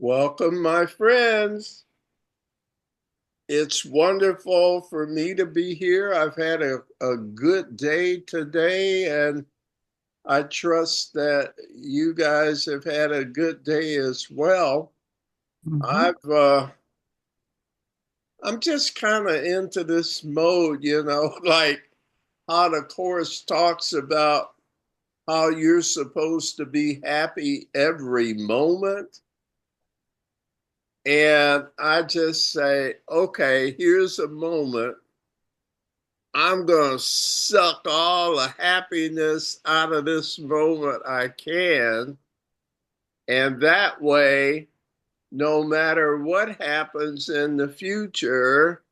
Welcome, my friends. It's wonderful for me to be here. I've had a good day today, and I trust that you guys have had a good day as well. Mhm. I'm just kind of into this mode, like how the course talks about how you're supposed to be happy every moment. And I just say, okay, here's a moment. I'm going to suck all the happiness out of this moment I can. And that way, no matter what happens in the future,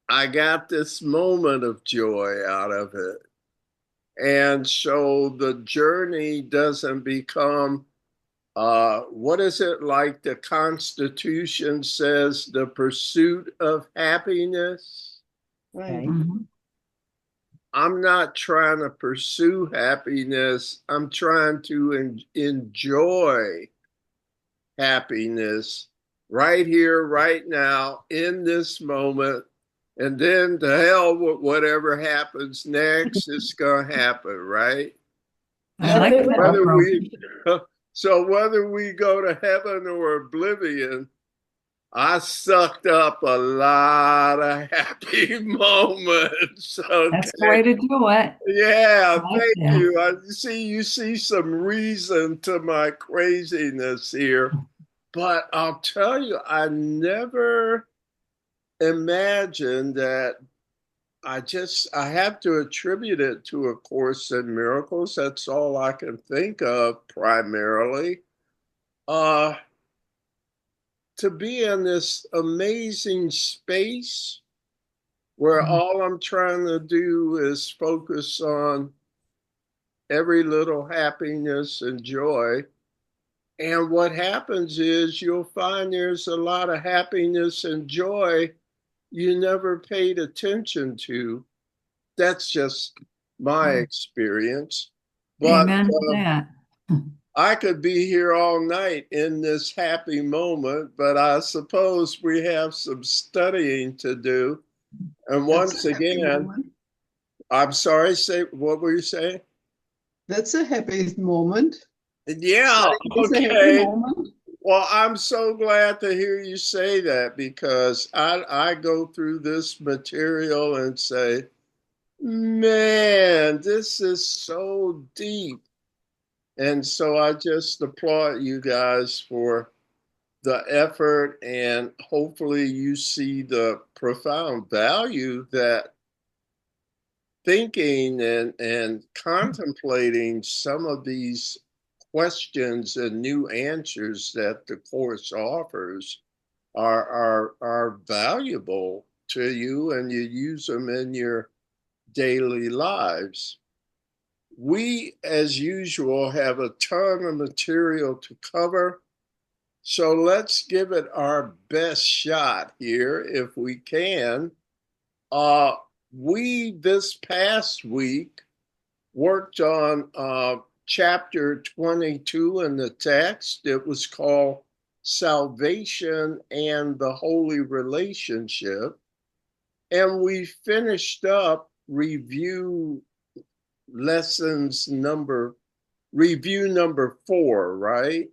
I got this moment of joy out of it. And so the journey doesn't become, what is it like the Constitution says, the pursuit of happiness? Right. Okay. I'm not trying to pursue happiness. I'm trying to enjoy happiness right here, right now, in this moment. And then to hell with whatever happens next, it's going to happen, right? I So That's like it. that whether approach. we whether we go to heaven or oblivion, I sucked up a lot of happy moments. That's the Okay. way to do it. Yeah, I like thank that. you. You see some reason to my craziness here. But I'll tell you, I never imagined that I have to attribute it to A Course in Miracles. That's all I can think of primarily. Uh, to be in this amazing space where Mhm. all I'm trying to do is focus on every little happiness and joy. And what happens is you'll find there's a lot of happiness and joy you never paid attention to. That's just my experience. But Amen to that. I could be here all night in this happy moment, but I suppose we have some studying to do. And That's once a happy again, moment. I'm sorry, say what were you saying? That's a happy moment. Yeah, Studying is a happy okay. moment. Well, I'm so glad to hear you say that because I go through this material and say, man, this is so deep. And so I just applaud you guys for the effort, and hopefully you see the profound value that thinking and contemplating some of these questions and new answers that the course offers are valuable to you, and you use them in your daily lives. We, as usual, have a ton of material to cover, so let's give it our best shot here if we can. Uh, we, this past week, worked on chapter 22 in the text. It was called Salvation and the Holy Relationship. And we finished up lessons number review number 4, right?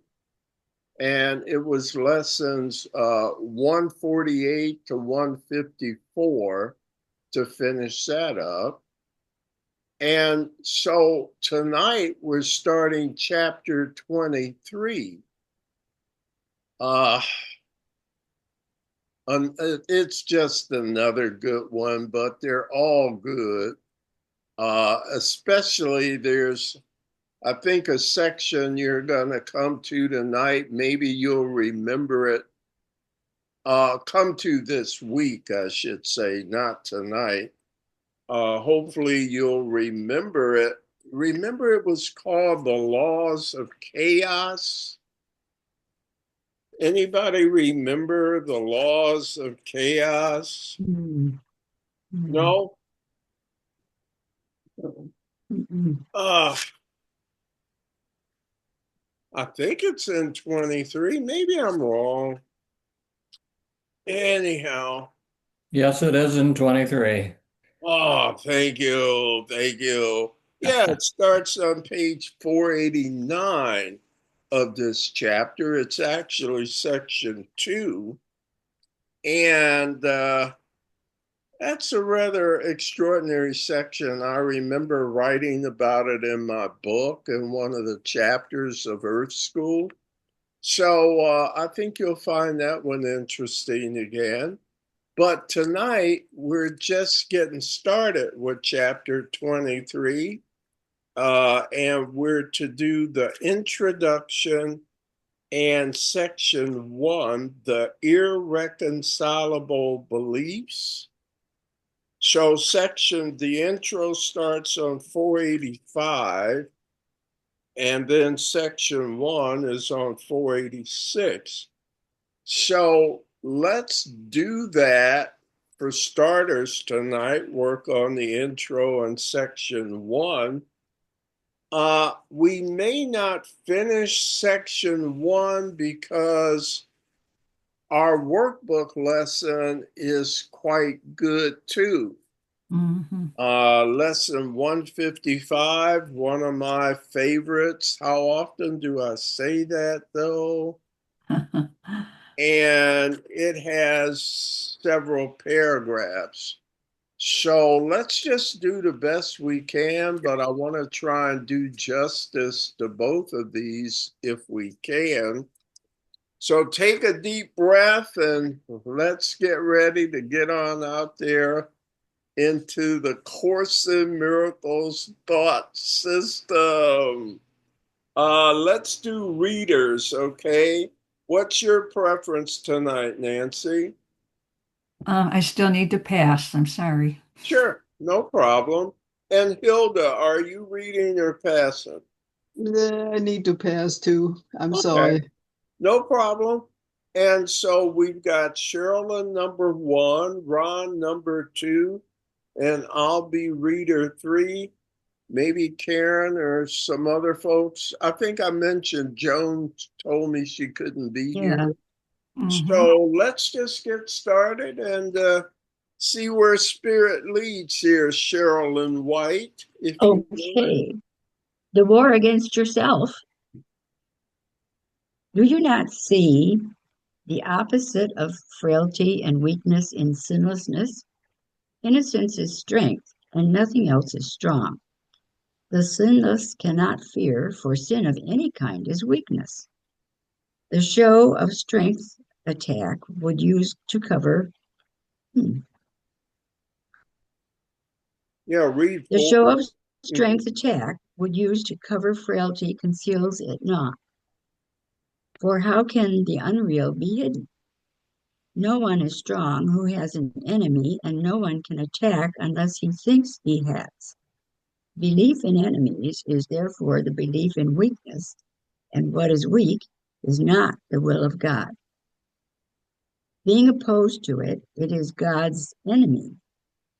And it was lessons 148 to 154 to finish that up. And so tonight we're starting chapter 23. Uh, it's just another good one, but they're all good. Especially there's, I think, a section you're going to come to tonight. Maybe you'll remember it. Come to this week, I should say, not tonight. Hopefully you'll remember it. Remember, it was called The Laws of Chaos. Anybody remember the laws of chaos? Mm. Mm. No? Mm. Uh, I think it's in 23. Maybe I'm wrong. Anyhow. Yes, it is in 23. Oh, thank you. Thank you. Yeah, it starts on page 489 of this chapter. It's actually section 2. And that's a rather extraordinary section. I remember writing about it in my book in one of the chapters of Earth School. So I think you'll find that one interesting again. But tonight, we're just getting started with chapter 23. And we're to do the introduction and section 1, the irreconcilable beliefs. So the intro starts on 485, and then section 1 is on 486. So let's do that for starters tonight, work on the intro and section 1. We may not finish section 1 because our workbook lesson is quite good too. Lesson 155, one of my favorites. How often do I say that though? And it has several paragraphs. So let's just do the best we can, but I want to try and do justice to both of these if we can. So take a deep breath and let's get ready to get on out there into the Course in Miracles thought system. Let's do readers, okay? What's your preference tonight, Nancy? I still need to pass. I'm sorry. Sure, no problem. And Hilda, are you reading or passing? I need to pass too. I'm Okay, sorry. no problem. And so we've got Sherilyn number 1, Ron number 2, and I'll be reader 3. Maybe Karen or some other folks. I think I mentioned Joan told me she couldn't be here. So let's just get started and see where spirit leads here, Sherilyn White. If you will. Okay. The war against yourself. Do you not see the opposite of frailty and weakness in sinlessness? Innocence is strength, and nothing else is strong. The sinless cannot fear, for sin of any kind is weakness. The show of strength attack would use to cover Yeah, read the show forward. of strength attack would use to cover frailty conceals it not. For how can the unreal be hidden? No one is strong who has an enemy, and no one can attack unless he thinks he has. Belief in enemies is therefore the belief in weakness, and what is weak is not the will of God. Being opposed to it, it is God's enemy,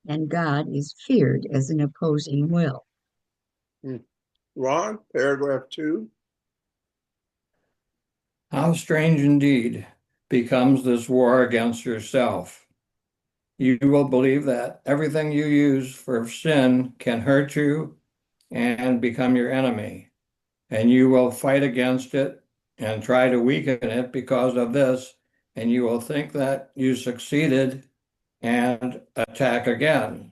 and God is feared as an opposing will. Ron, paragraph 2. How strange indeed becomes this war against yourself. You will believe that everything you use for sin can hurt you and become your enemy, and you will fight against it and try to weaken it because of this, and you will think that you succeeded and attack again.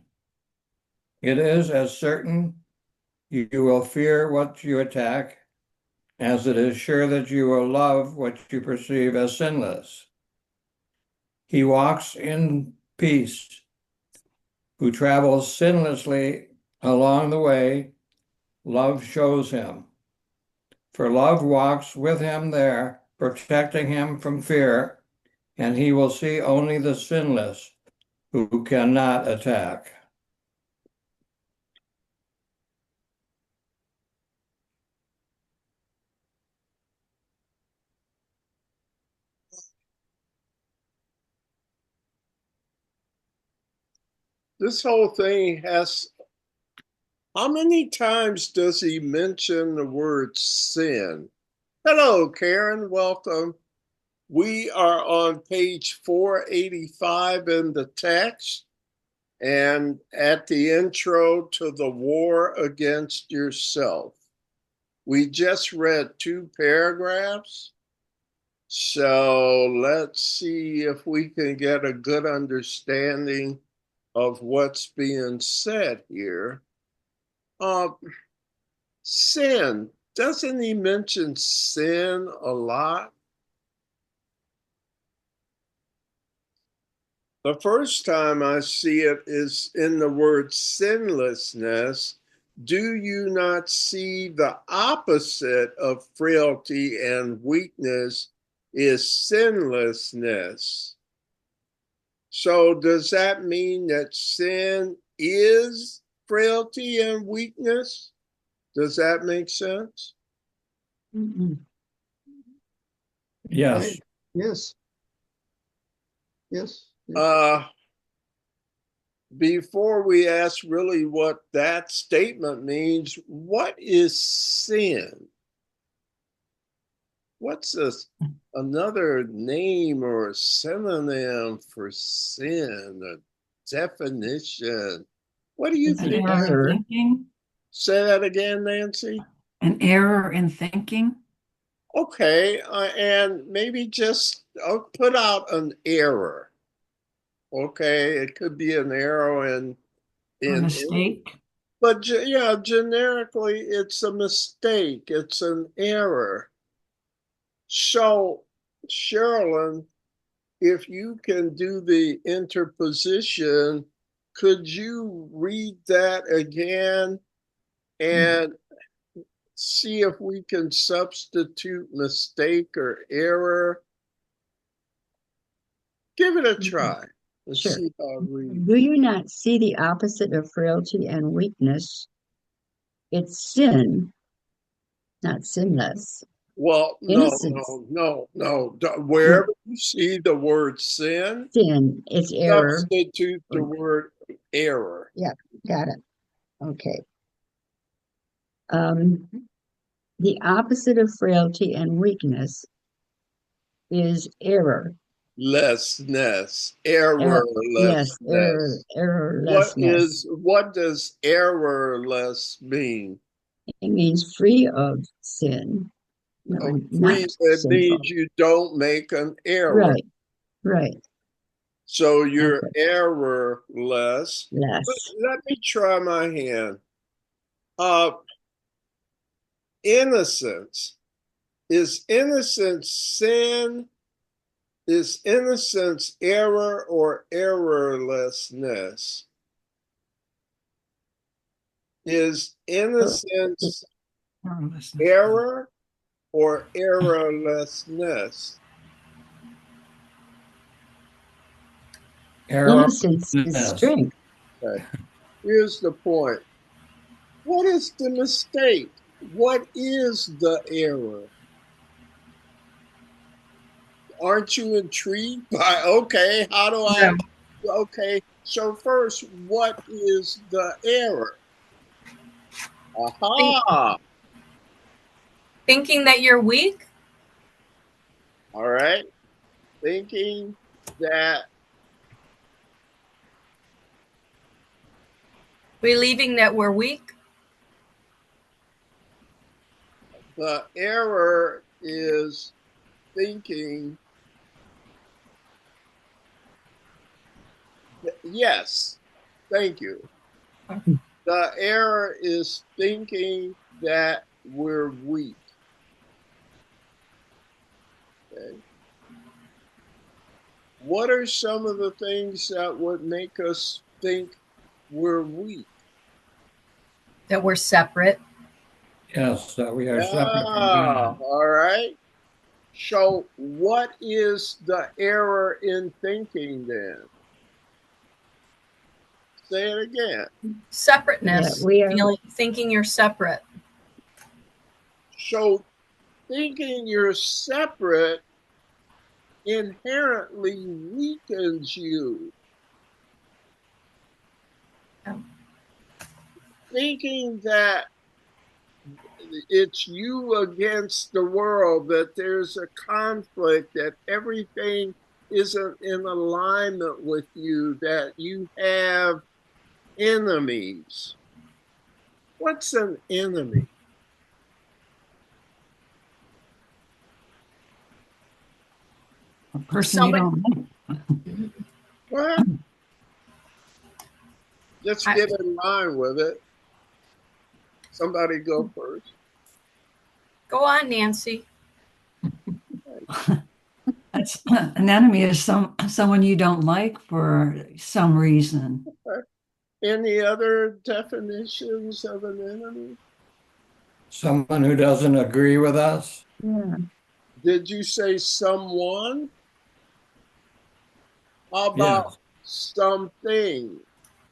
It is as certain you will fear what you attack as it is sure that you will love what you perceive as sinless. He walks in peace, who travels sinlessly along the way love shows him. For love walks with him there, protecting him from fear, and he will see only the sinless who cannot attack. This whole thing has, how many times does he mention the word sin? Hello, Karen. Welcome. We are on page 485 in the text and at the intro to the war against yourself. We just read 2 paragraphs. So let's see if we can get a good understanding of what's being said here. Sin. Doesn't he mention sin a lot? The first time I see it is in the word sinlessness. Do you not see the opposite of frailty and weakness is sinlessness? So does that mean that sin is frailty and weakness? Does that make sense? Mm-mm. Yes. Yes. Yes. Before we ask really what that statement means, what is sin? What's another name or a synonym for sin, a definition? What do you An think? error in Error. thinking? Say that again, Nancy. An error in thinking? Okay, and maybe just put out an error. Okay, it could be an error A in mistake? but yeah, generically, it's a mistake. It's an error. So, Sherilyn, if you can do the interposition, could you read that again and see if we can substitute mistake or error? Give it a try and Sure. see how it reads. Do you not see the opposite of frailty and weakness? It's sin, not sinless. Well, Innocence, no. no, Wherever you see the word sin, sin, it's error. substitute the word error. Yeah, got it. Okay. Um, the opposite of frailty and weakness is error. Lessness, Yes, errorlessness. errorlessness. What does errorless mean? It means free of sin, no, Free, not it sinful. means you don't make an error. Right, right. So you're Okay. errorless. Less. Let me try my hand. Uh, innocence. Is innocence sin? Is innocence error or errorlessness? Is innocence Errorlessness. error or errorlessness? Innocence is Errorlessness. strength. Okay. Here's the point. What is the mistake? What is the error? Aren't you intrigued by, okay, how do I, okay, so first, what is the error? Aha, Thinking that you're weak? all right, thinking that, Believing that we're weak? the error is thinking, yes, thank you. The error is thinking that we're weak. Okay. What are some of the things that would make us think we're weak? That we're separate? Yes, that we are Yeah, separate from God. all right. So, what is the error in thinking then? Say it again. Separateness. Yeah, we are. Thinking you're separate. So, thinking you're separate inherently weakens you. Thinking that it's you against the world, that there's a conflict, that everything isn't in alignment with you, that you have enemies. What's an enemy? A person you don't like. What? Just get in line with it. Somebody go first. Go on, Nancy. That's, an enemy is someone you don't like for some reason. Any other definitions of an enemy? Someone who doesn't agree with us. Yeah. Did you say someone? How about Yes. something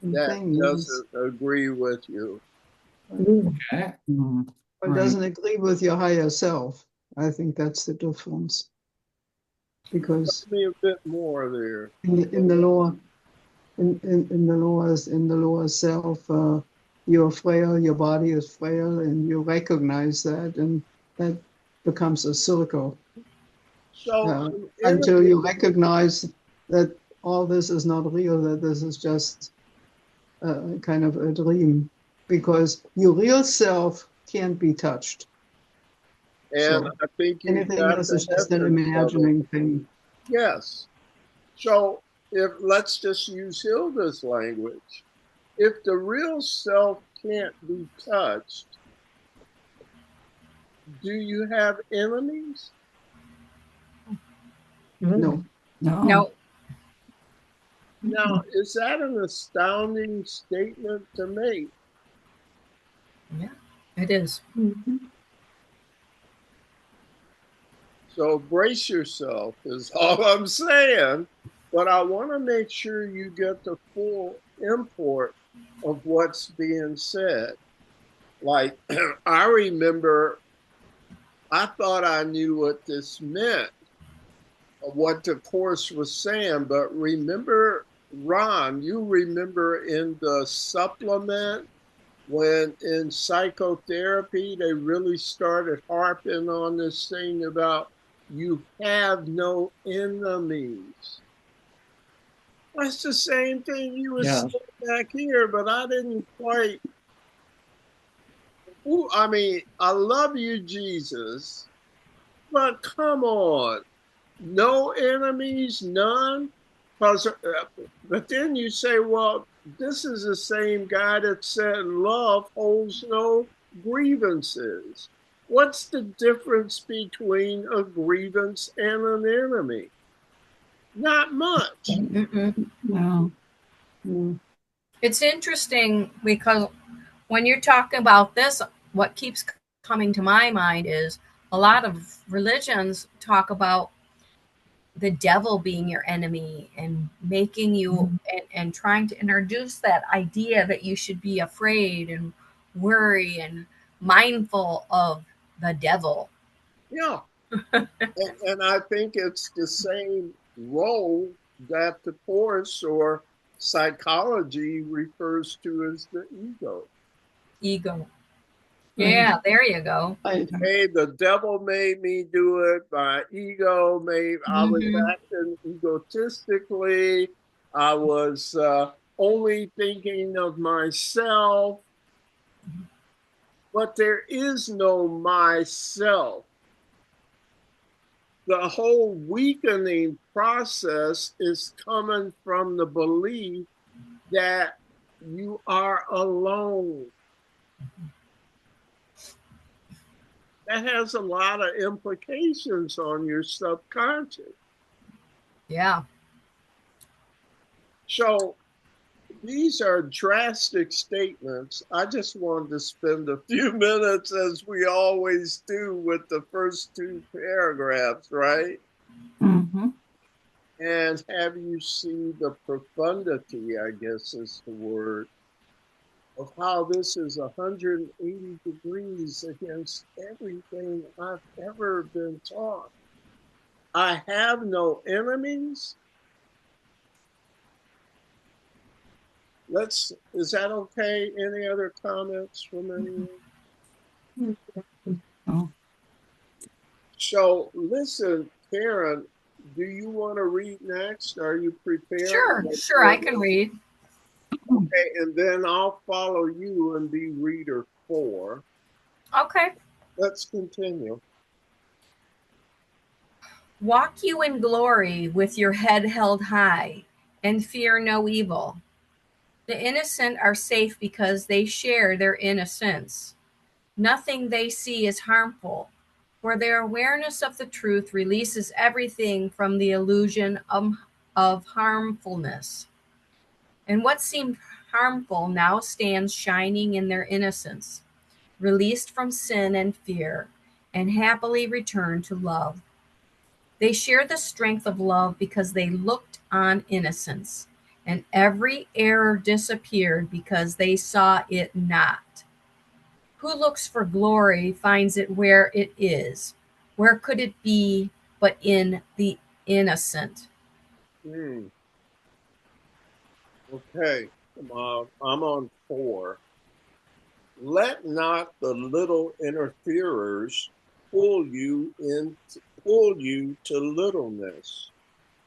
that Thing is, doesn't agree with you? Okay. Mm, or right. doesn't agree with your higher self. I think that's the difference. Because Tell me a bit more there. in the lower in the lower self, you're frail, your body is frail, and you recognize that, and that becomes a circle So until enemy, you recognize that all this is not real, that this is just kind of a dream, because your real self can't be touched. and So I think you anything got else the is just an essence of it. imagining thing. Yes. So if let's just use Hilda's language. If the real self can't be touched, do you have enemies? No. No. No. Now, is that an astounding statement to make? Yeah, it is. Mhm. So brace yourself is all I'm saying. But I want to make sure you get the full import of what's being said. Like, I remember, I thought I knew what this meant, what the course was saying, but remember, Ron, you remember in the supplement when in psychotherapy they really started harping on this thing about you have no enemies. That's the same thing you were Yes. saying back here, but I didn't quite. Ooh, I mean, I love you, Jesus, but come on, no enemies, none. Because, but then you say, well, this is the same guy that said love holds no grievances. What's the difference between a grievance and an enemy? Not much. Mm-mm. No. No. It's interesting because when you're talking about this, what keeps coming to my mind is a lot of religions talk about the devil being your enemy and making you and trying to introduce that idea that you should be afraid and worry and mindful of the devil. Yeah. And I think it's the same role that the course or psychology refers to as the ego. Ego. Yeah, there you go. Right. Hey, the devil made me do it. My ego made, I was acting egotistically. I was only thinking of myself. But there is no myself. The whole weakening process is coming from the belief that you are alone. That has a lot of implications on your subconscious. Yeah. So these are drastic statements. I just wanted to spend a few minutes, as we always do, with the first two paragraphs, right? Mm-hmm. And have you see the profundity, I guess is the word, of how this is 180 degrees against everything I've ever been taught. I have no enemies. Is that okay? Any other comments from anyone? Oh, So listen, Karen, do you want to read next? Are you prepared? Sure, I can read. Okay, and then I'll follow you and be reader 4. Okay. Let's continue. Walk you in glory with your head held high, and fear no evil. The innocent are safe because they share their innocence. Nothing they see is harmful, for their awareness of the truth releases everything from the illusion of harmfulness. And what seemed harmful now stands shining in their innocence, released from sin and fear, and happily returned to love. They share the strength of love because they looked on innocence, and every error disappeared because they saw it not. Who looks for glory finds it where it is. Where could it be but in the innocent? Hmm. Okay, I'm on 4. Let not the little interferers pull you to littleness.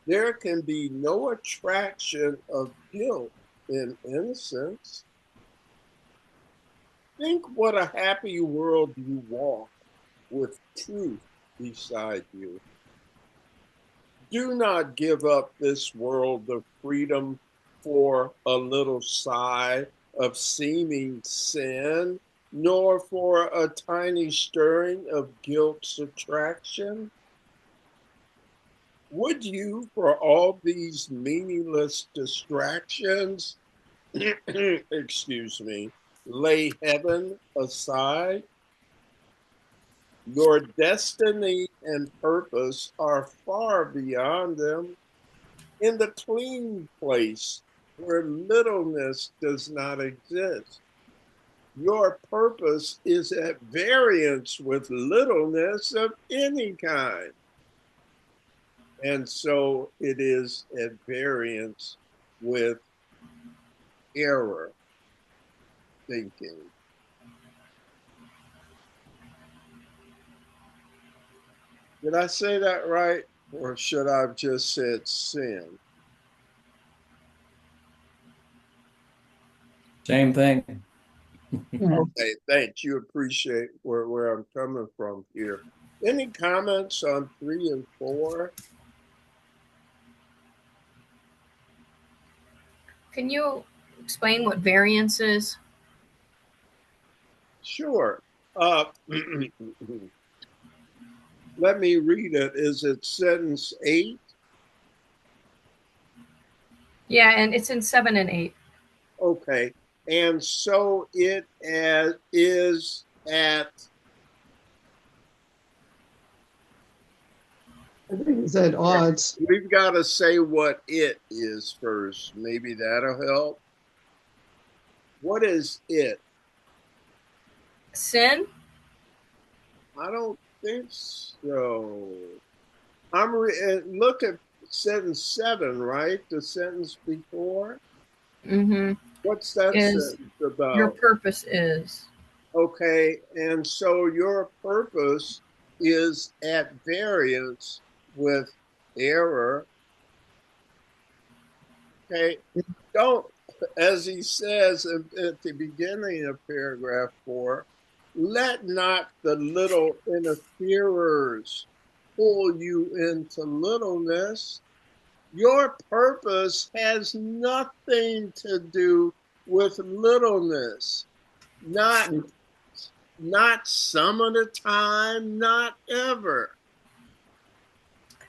There can be no attraction of guilt in innocence. Think what a happy world you walk with truth beside you. Do not give up this world of freedom for a little sigh of seeming sin, nor for a tiny stirring of guilt's attraction. Would you, for all these meaningless distractions, excuse me, lay heaven aside? Your destiny and purpose are far beyond them. In the clean place where littleness does not exist, your purpose is at variance with littleness of any kind. And so it is at variance with error thinking. Did I say that right? Or should I have just said sin? Same thing. Yeah. Okay, thanks. You appreciate where I'm coming from here. Any comments on 3 and 4? Can you explain what variance is? Sure. Let me read it. Is it sentence 8? Yeah, and it's in 7 and 8. Okay. And so it is at, I think it's at odds. we've got to say what it is first. Maybe that'll help. What is it? Sin? I don't think so. Look at sentence 7, right? The sentence before. Mm-hmm. What's that Is sentence your about? purpose is. Okay, and so your purpose is at variance with error. Okay, don't, as he says at the beginning of paragraph 4, let not the little interferers pull you into littleness. Your purpose has nothing to do with littleness. Not some of the time, not ever.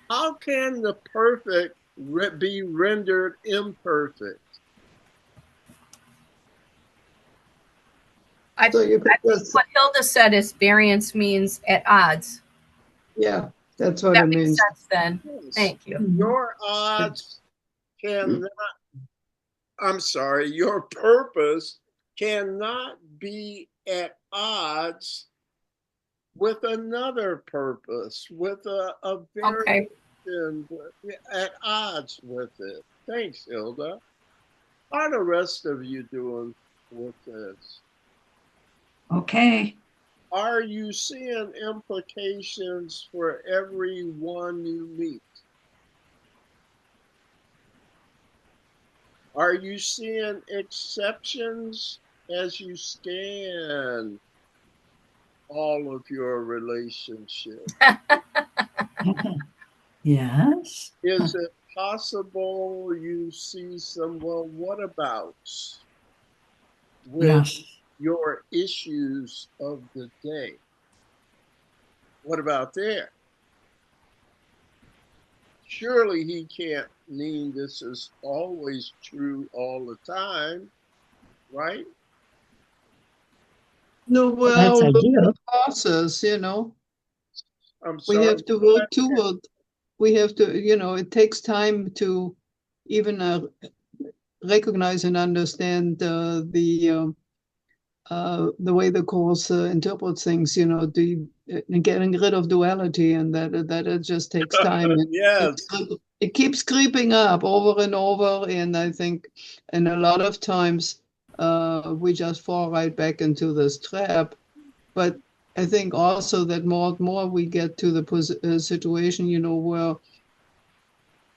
How can the perfect be rendered imperfect? So you could I think just, what Hilda said is variance means at odds. yeah, that's what That it makes means. sense then. Yes. Thank you. Your odds cannot, I'm sorry, your purpose cannot be at odds with another purpose, with a Okay. variation, at odds with it. Thanks, Hilda. How are the rest of you doing with this? okay. Are you seeing implications for everyone you meet? Are you seeing exceptions as you scan all of your relationships? Yes. Is it possible you see some, well, what abouts with Yes. your issues of the day? What about there? Surely he can't mean this is always true all the time, right? No, That's well, ideal. process, you know, I'm we sorry. have to work toward, we have to, you know, it takes time to even recognize and understand the way the course interprets things, you know, getting rid of duality, and that it just takes time. Yes. It keeps creeping up over and over, and I think, and a lot of times, we just fall right back into this trap. But I think also that more and more we get to the situation, you know, where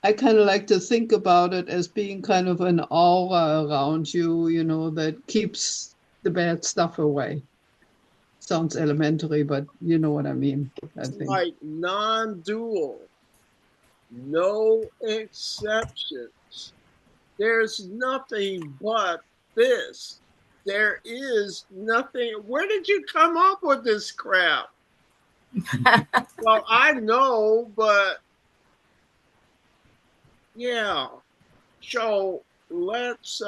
I kind of like to think about it as being kind of an aura around you, you know, that keeps the bad stuff away. Sounds elementary, but you know what I mean, I It's think. like non-dual, no exceptions. There's nothing but this. There is nothing. Where did you come up with this crap? Well, I know, but yeah. So let's,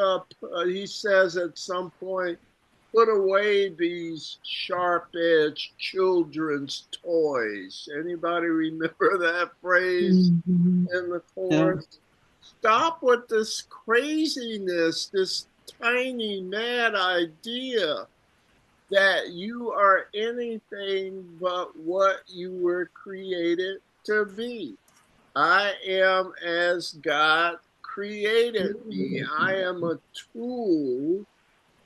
he says at some point, put away these sharp-edged children's toys. Anybody remember that phrase Mhm. in the Yeah. course? Stop with this craziness, this tiny mad idea that you are anything but what you were created to be. I am as God created me. I am a tool.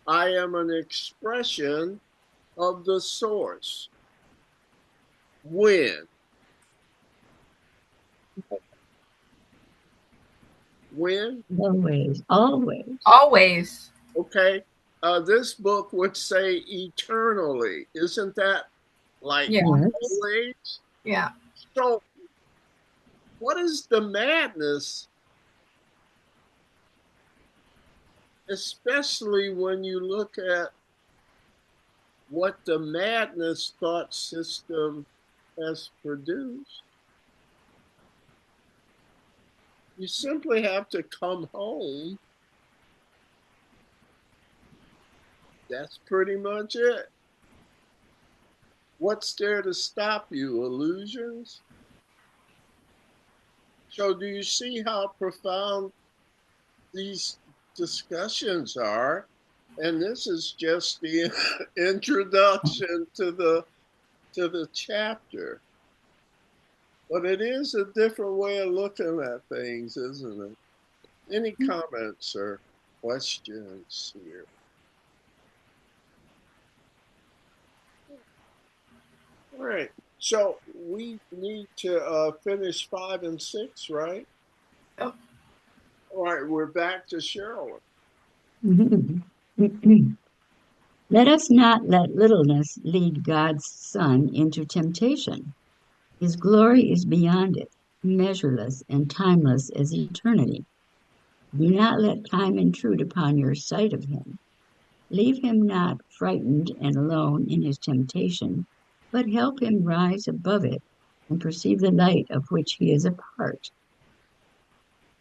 I am an expression of the source. When? When? Always, always. Always. Okay. This book would say eternally. Isn't that like Yeah. Yes. always? Yeah. So, what is the madness, especially when you look at what the madness thought system has produced? You simply have to come home. That's pretty much it. What's there to stop you? Illusions? So, do you see how profound these discussions are? And this is just the introduction to the chapter. But it is a different way of looking at things, isn't it? Any comments or questions here? All right. So we need to finish 5 and 6, right? Oh. All right. We're back to Cheryl. Let us not let littleness lead God's Son into temptation. His glory is beyond it, measureless and timeless as eternity. Do not let time intrude upon your sight of him. Leave him not frightened and alone in his temptation, but help him rise above it and perceive the light of which he is a part.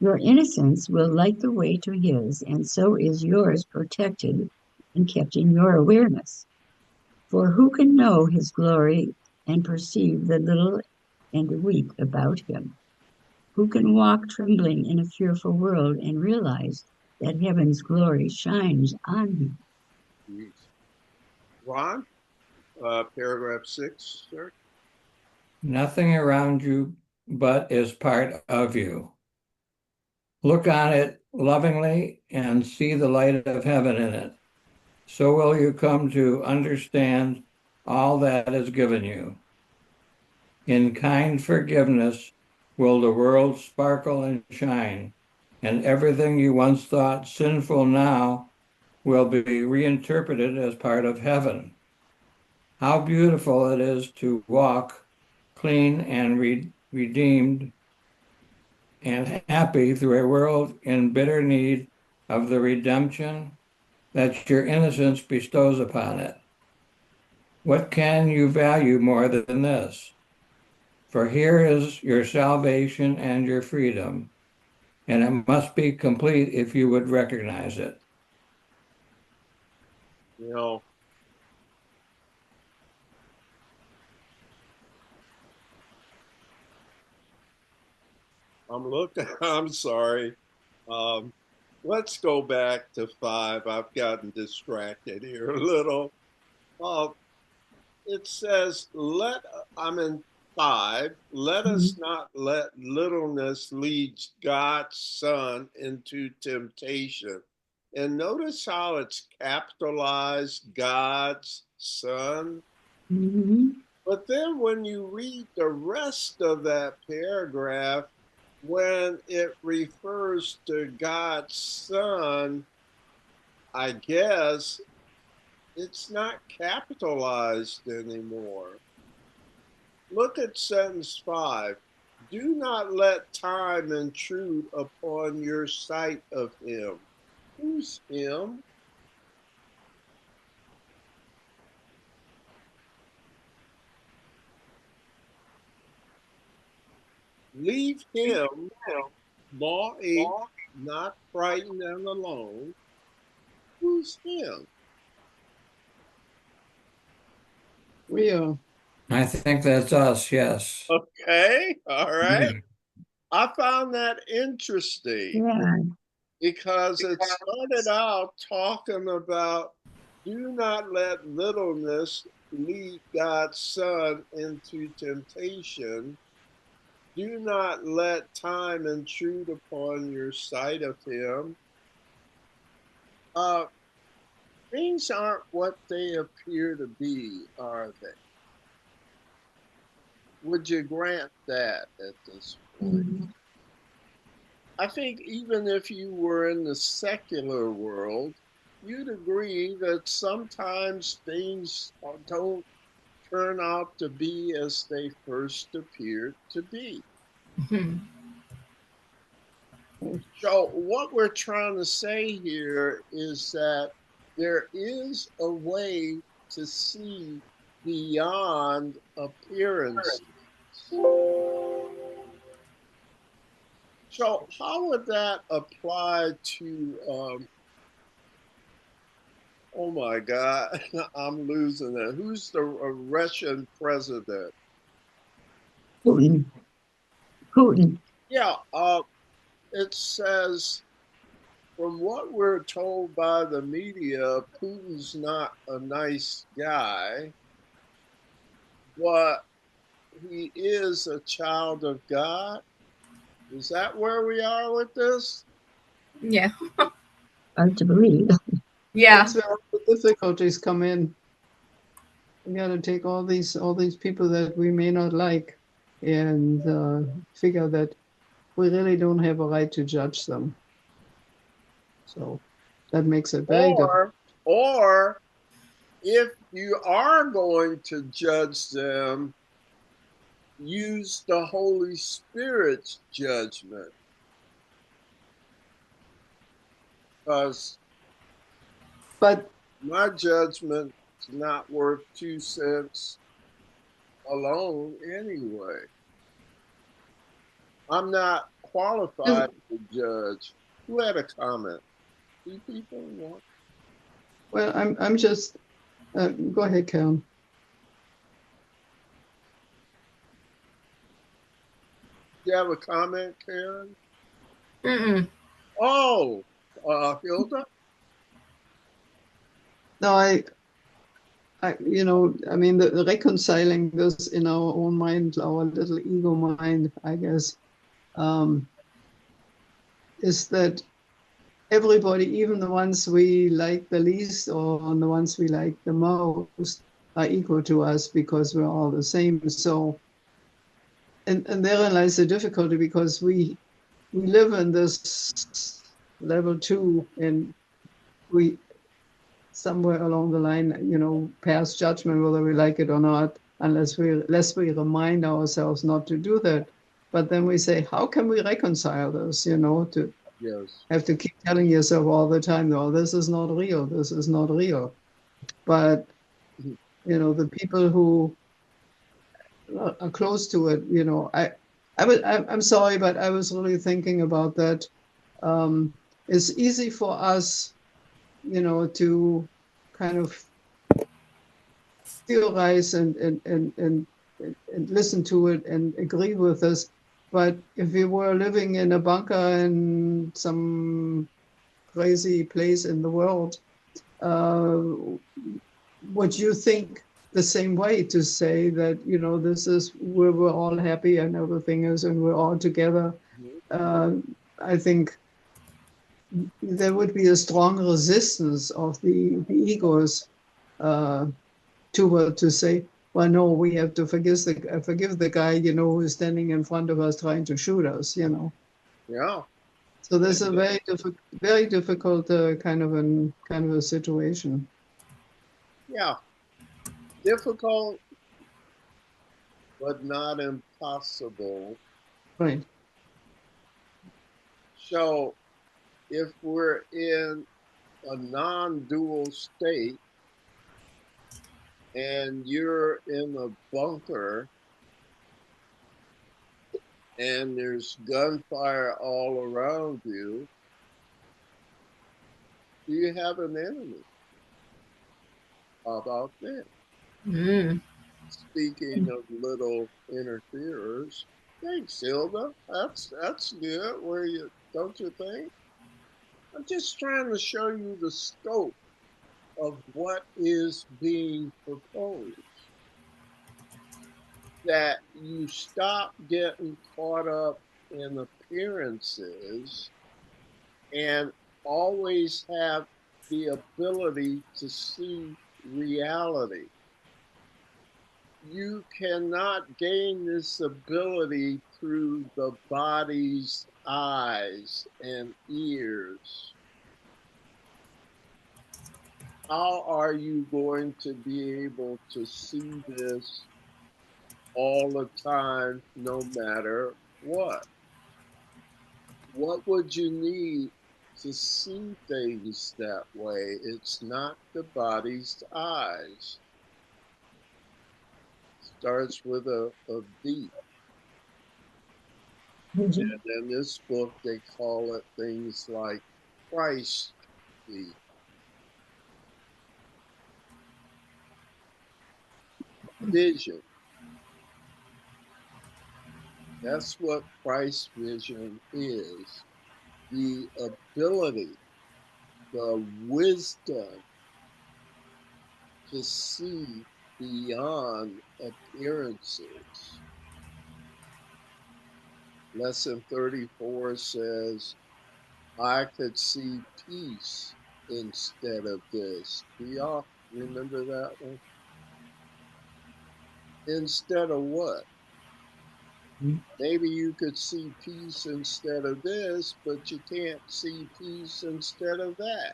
Your innocence will light the way to his, and so is yours protected and kept in your awareness. For who can know his glory and perceive the little and weak about him? Who can walk trembling in a fearful world and realize that heaven's glory shines on him? Ron, paragraph 6, sir. Nothing around you but is part of you. Look on it lovingly and see the light of heaven in it. So will you come to understand all that is given you. In kind forgiveness will the world sparkle and shine, and everything you once thought sinful now will be reinterpreted as part of heaven. How beautiful it is to walk clean and redeemed and happy through a world in bitter need of the redemption that your innocence bestows upon it. What can you value more than this? For here is your salvation and your freedom, and it must be complete if you would recognize it. You know, I'm looking, I'm sorry. Let's go back to 5. I've gotten distracted here a little. Uh, it says, I'm in 5, let us not let littleness lead God's Son into temptation. And notice how it's capitalized, God's Son. But then when you read the rest of that paragraph, when it refers to God's Son, I guess it's not capitalized anymore. Look at sentence 5. Do not let time intrude upon your sight of him. Who's him? Leave him, law 8, not frightened and alone. Who's him? We are. I think that's us, yes. Okay, all right. I found that interesting. Yeah. Because it started out talking about do not let littleness lead God's Son into temptation. Do not let time intrude upon your sight of him. Things aren't what they appear to be, are they? Would you grant that at this point? I think even if you were in the secular world, you'd agree that sometimes things don't turn out to be as they first appeared to be. So what we're trying to say here is that there is a way to see beyond appearances. So how would that apply to, oh my God, I'm losing it. Who's the Russian president? Putin. Putin. Yeah, it says, from what we're told by the media, Putin's not a nice guy, but he is a child of God. Is that where we are with this? Yeah. Hard to believe. Yeah. That's where all the difficulties come in. We got to take all these people that we may not like and figure that we really don't have a right to judge them. So that makes it very difficult. Or if you are going to judge them, use the Holy Spirit's judgment. Because my judgment is not worth 2 cents alone anyway. I'm not qualified to judge. Who had a comment? 2 people? 1? Well, I'm just go ahead, Karen. Do you have a comment, Karen? Mm-mm. Oh, Hilda? No, I mean, the reconciling this in our own mind, our little ego mind, I guess, is that everybody, even the ones we like the least or the ones we like the most, are equal to us because we're all the same. So, and therein lies the difficulty, because we live in this level 2, and we somewhere along the line, pass judgment whether we like it or not, unless we remind ourselves not to do that. But then we say, how can we reconcile this? To Yes. have to keep telling yourself all the time, no, this is not real. This is not real. But the people who are close to it, I'm sorry, but I was really thinking about that. It's easy for us, to kind of theorize and listen to it and agree with us. But if we were living in a bunker in some crazy place in the world, would you think the same way, to say that, this is where we're all happy and everything is, and we're all together? I think there would be a strong resistance of the egos to say, well, no, we have to forgive the guy, who is standing in front of us trying to shoot us. Yeah. So this is a very difficult kind of a situation. Yeah. Difficult, but not impossible. Right. So if we're in a non-dual state and you're in a bunker and there's gunfire all around you, you have an enemy. How about that? Mm. Speaking of little interferers, thanks, Hilda. That's good. Don't you think? I'm just trying to show you the scope of what is being proposed. That you stop getting caught up in appearances and always have the ability to see reality. You cannot gain this ability through the body's eyes and ears. How are you going to be able to see this all the time, no matter what? What would you need to see things that way? It's not the body's eyes. Starts with a B. And in this book, they call it things like Christ B. Vision. That's what Christ vision is. The ability, the wisdom to see beyond appearances. Lesson 34 says, I could see peace instead of this. Do y'all remember that one? Instead of what? Maybe you could see peace instead of this, but you can't see peace instead of that.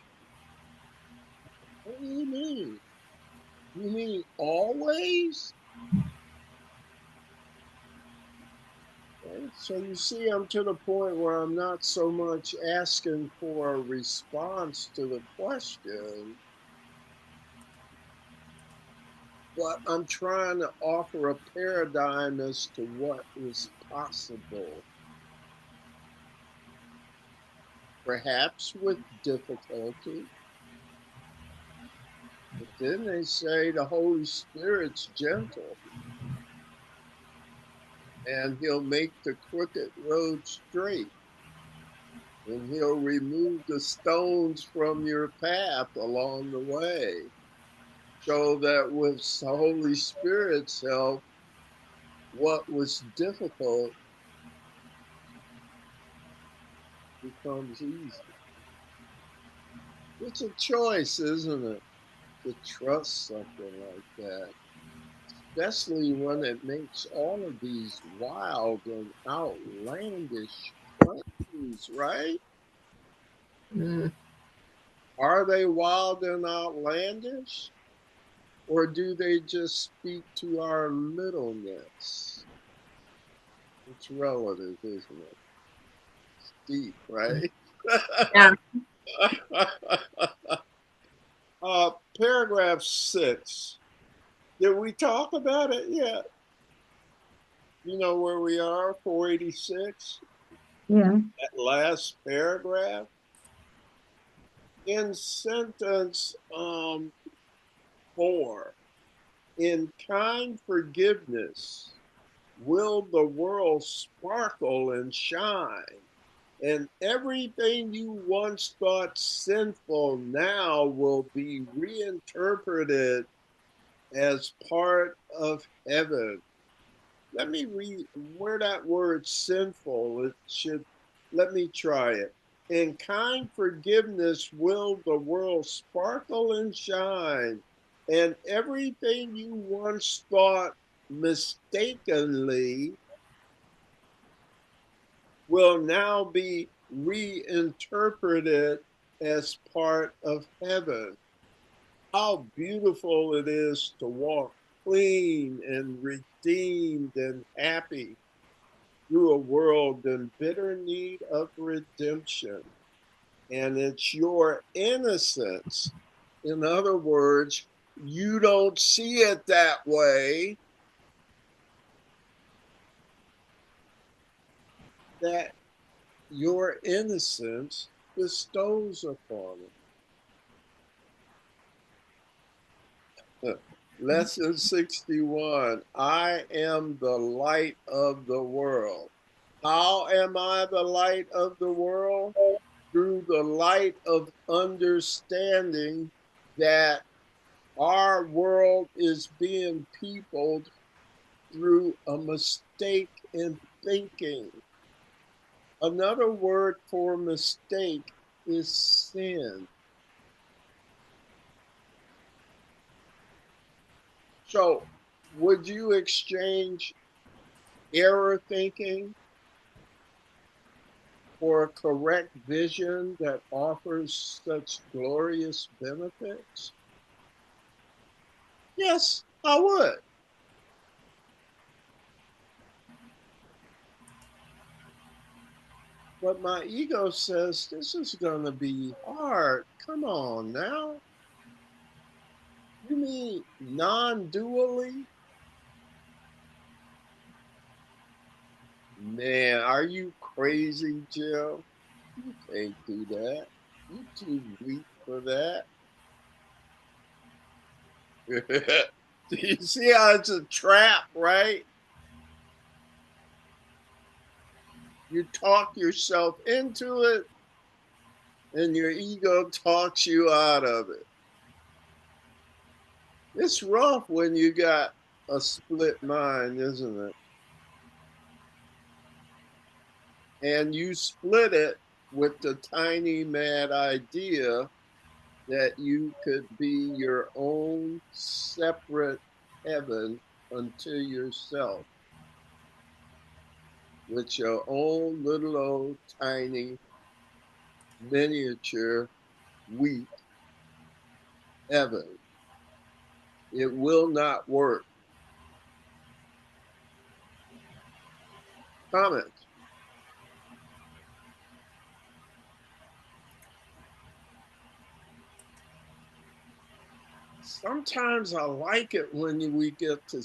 What do you mean? You mean always? Okay. So you see, I'm to the point where I'm not so much asking for a response to the question, but I'm trying to offer a paradigm as to what is possible. Perhaps with difficulty. But then they say the Holy Spirit's gentle and he'll make the crooked road straight and he'll remove the stones from your path along the way. So that with the Holy Spirit's help, what was difficult becomes easy. It's a choice, isn't it? to trust something like that, especially when it makes all of these wild and outlandish claims, right? Mm. Are they wild and outlandish? Or do they just speak to our littleness? It's relative, isn't it? It's deep, right? Yeah. Paragraph 6. Did we talk about it yet? You know where we are, 486? Yeah. That last paragraph. In sentence 4, in kind forgiveness will the world sparkle and shine, and everything you once thought sinful now will be reinterpreted as part of heaven. Let me read where that word sinful, it should, let me try it. In kind forgiveness will the world sparkle and shine, and everything you once thought mistakenly will now be reinterpreted as part of heaven. How beautiful it is to walk clean and redeemed and happy through a world in bitter need of redemption. And it's your innocence. In other words, you don't see it that way, that your innocence bestows upon it. Lesson 61. I am the light of the world. How am I the light of the world? Through the light of understanding that our world is being peopled through a mistake in thinking. Another word for mistake is sin. So, would you exchange error thinking for a correct vision that offers such glorious benefits? Yes, I would. But my ego says this is going to be hard. Come on now. You mean non dually? Man, are you crazy, Jill? You can't do that. You too weak for that. Do you see how it's a trap, right? You talk yourself into it, and your ego talks you out of it. It's rough when you got a split mind, isn't it? And you split it with the tiny mad idea that you could be your own separate heaven unto yourself with your own little old tiny miniature weak heaven. It will not work. Comment. Sometimes I like it when we get to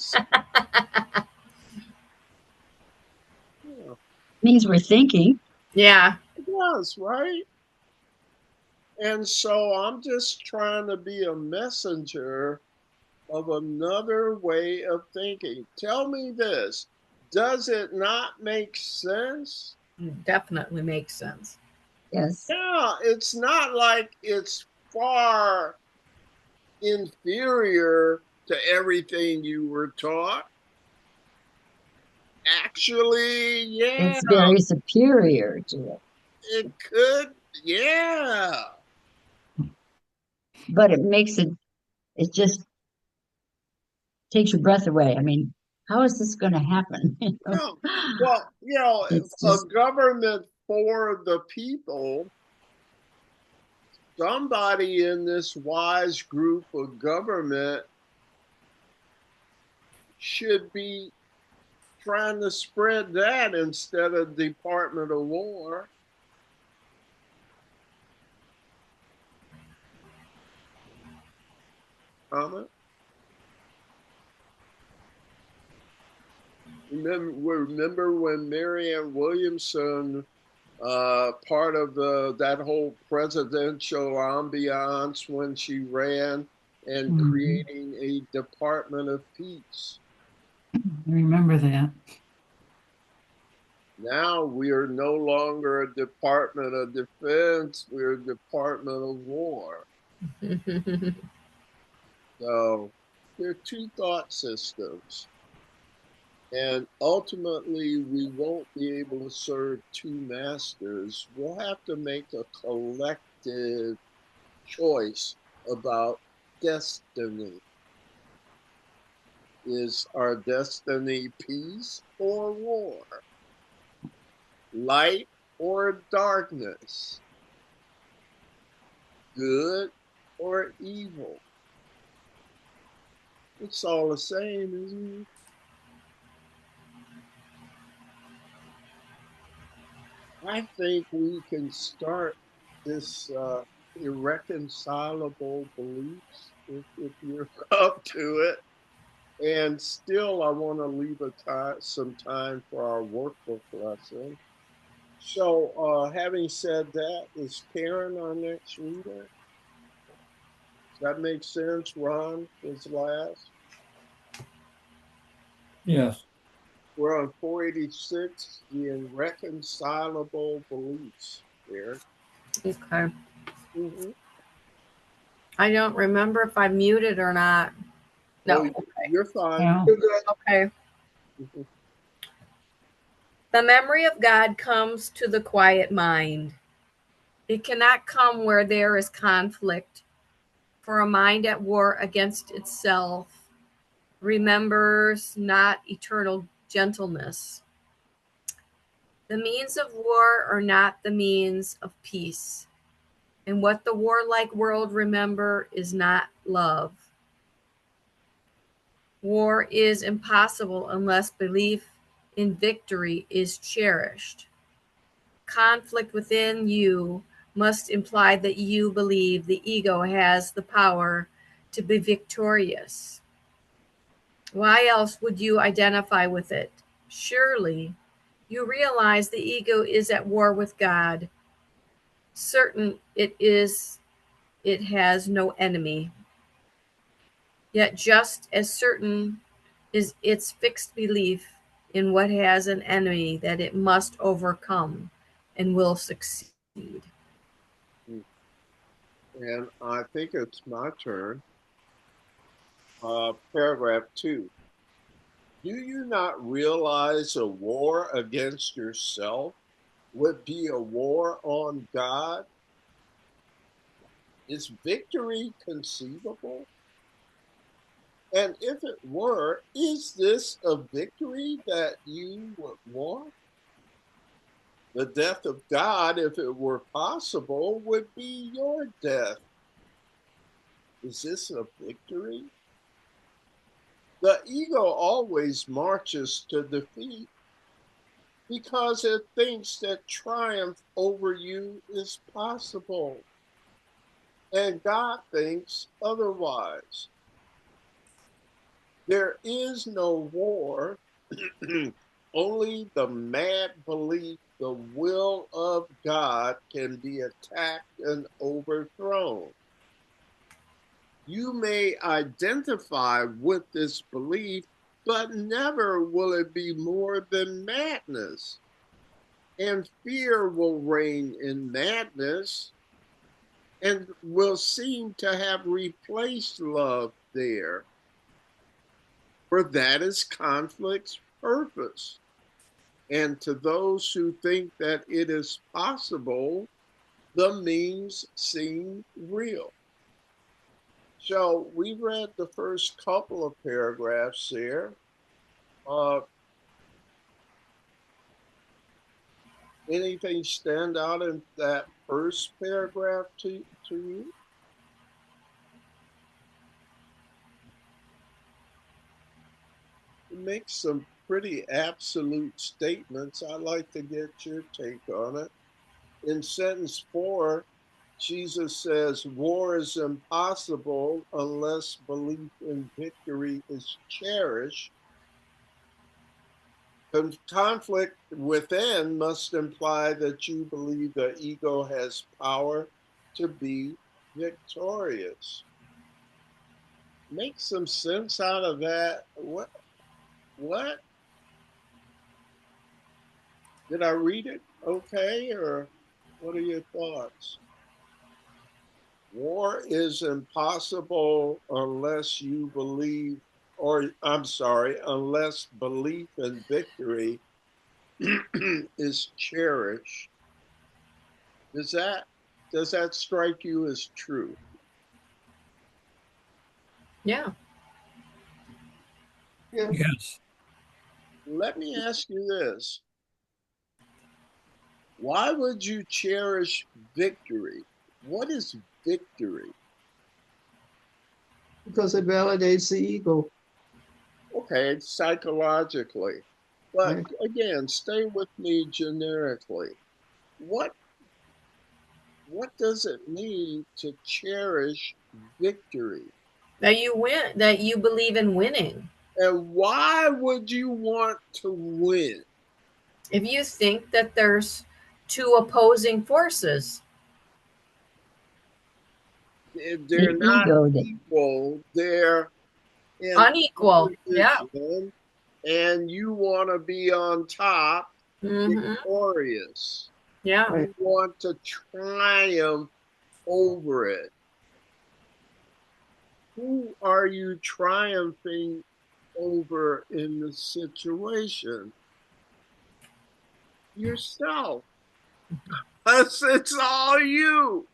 yeah, Means we're thinking. Yeah. it does, right? And so I'm just trying to be a messenger of another way of thinking. Tell me this, does it not make sense? Definitely makes sense. Yes. Yeah, it's not like it's far inferior to everything you were taught. Actually, yeah, It's very superior to it. it could, yeah. But it makes it it just takes your breath away. I mean, how is this going to happen? No. Well, It's a just, government for the people, somebody in this wise group of government should be trying to spread that instead of Department of War. Comment? Remember when Marianne Williamson, part of that whole presidential ambiance when she ran and creating a Department of Peace? I remember that. Now we are no longer a Department of Defense, we're a Department of War. So there are two thought systems. And ultimately, we won't be able to serve two masters. We'll have to make a collective choice about destiny. Is our destiny peace or war? Light or darkness? Good or evil? It's all the same, isn't it? I think we can start this irreconcilable beliefs if you're up to it. And still, I want to leave some time for our workbook lesson. So, having said that, is Karen our next reader? Does that make sense? Ron was last. Yes. We're on 486, the irreconcilable beliefs here. Okay. Mm-hmm. I don't remember if I muted or not. No. Oh, Okay. you're fine. Yeah. You're good. Okay. Mm-hmm. The memory of God comes to the quiet mind. It cannot come where there is conflict, for a mind at war against itself remembers not eternal gentleness. The means of war are not the means of peace, and what the warlike world remember is not love. War is impossible unless belief in victory is cherished. Conflict within you must imply that you believe the ego has the power to be victorious. Why else would you identify with it? Surely you realize the ego is at war with God. Certain it is, it has no enemy. Yet just as certain is its fixed belief in what has an enemy that it must overcome and will succeed. And I think it's my turn. Paragraph 2. Do you not realize a war against yourself would be a war on God? Is victory conceivable? And if it were, is this a victory that you would want? The death of God, if it were possible, would be your death. Is this a victory? The ego always marches to defeat because it thinks that triumph over you is possible. And God thinks otherwise. There is no war, only the mad belief the will of God can be attacked and overthrown. You may identify with this belief, but never will it be more than madness. And fear will reign in madness and will seem to have replaced love there. For that is conflict's purpose. And to those who think that it is possible, the means seem real. So we read the first couple of paragraphs there. Anything stand out in that first paragraph to you? It makes some pretty absolute statements. I'd like to get your take on it. In sentence 4, Jesus says, war is impossible unless belief in victory is cherished. Conflict within must imply that you believe the ego has power to be victorious. Make some sense out of that. What? Did I read it okay, or what are your thoughts? War is impossible unless you believe, or I'm sorry, unless belief in victory is cherished. Does that strike you as true? Yeah. Yes. Let me ask you this. Why would you cherish victory? What is victory? Because it validates the ego. Okay, psychologically. But Right. again, stay with me generically. What does it mean to cherish victory? That you win, that you believe in winning. And why would you want to win? If you think that there's two opposing forces, If The they're not ego that equal, they're in unequal. Yeah. opposition, and you want to be on top, Mm-hmm. victorious. Yeah. Right. You want to triumph over it. Who are you triumphing over in the situation? Yourself. It's all you.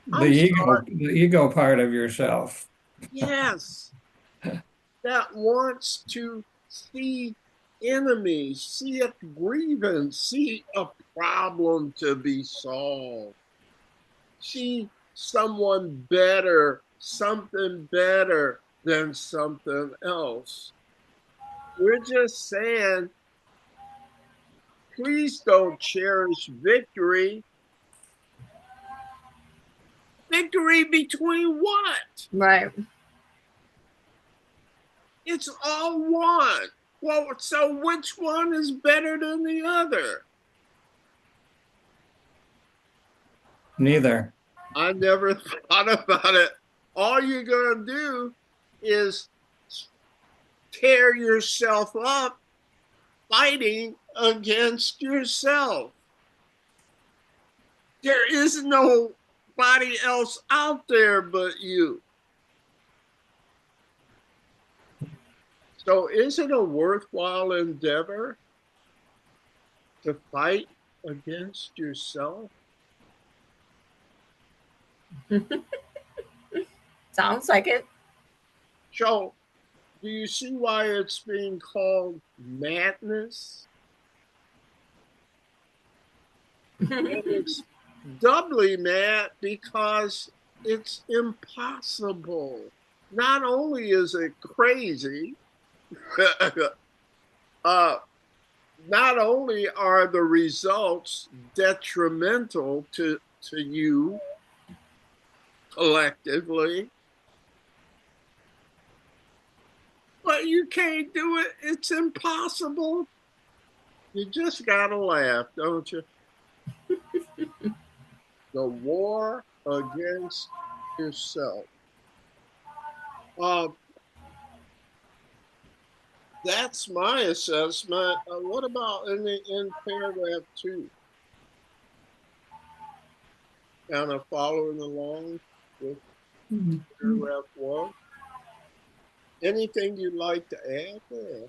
The I'm sorry. ego part of yourself. Yes. That wants to see enemies, see a grievance, see a problem to be solved, see someone better, something better than something else. We're just saying, please don't cherish victory. Victory between what? Right. It's all one. Well, so which one is better than the other? Neither. I never thought about it. All you're going to do is tear yourself up fighting against yourself. There is nobody else out there but you. So is it a worthwhile endeavor to fight against yourself? Sounds like it. So do you see why it's being called madness? And it's doubly mad because it's impossible. Not only is it crazy, not only are the results detrimental to you collectively, but you can't do it. It's impossible. You just gotta laugh, don't you? The war against yourself. Uh, that's my assessment. What about in paragraph 2? Kind of following along with paragraph 1. Anything you'd like to add there?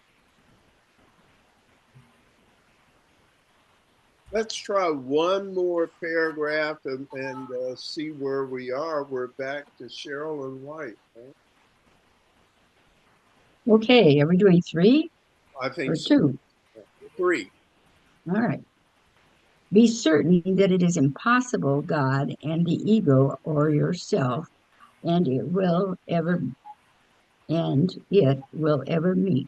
Let's try one more paragraph and see where we are. We're back to Cheryl and White. Right? Okay, are we doing 3 I or think so. 2? 3. All right. Be certain that it is impossible God and the ego or yourself and it will ever meet.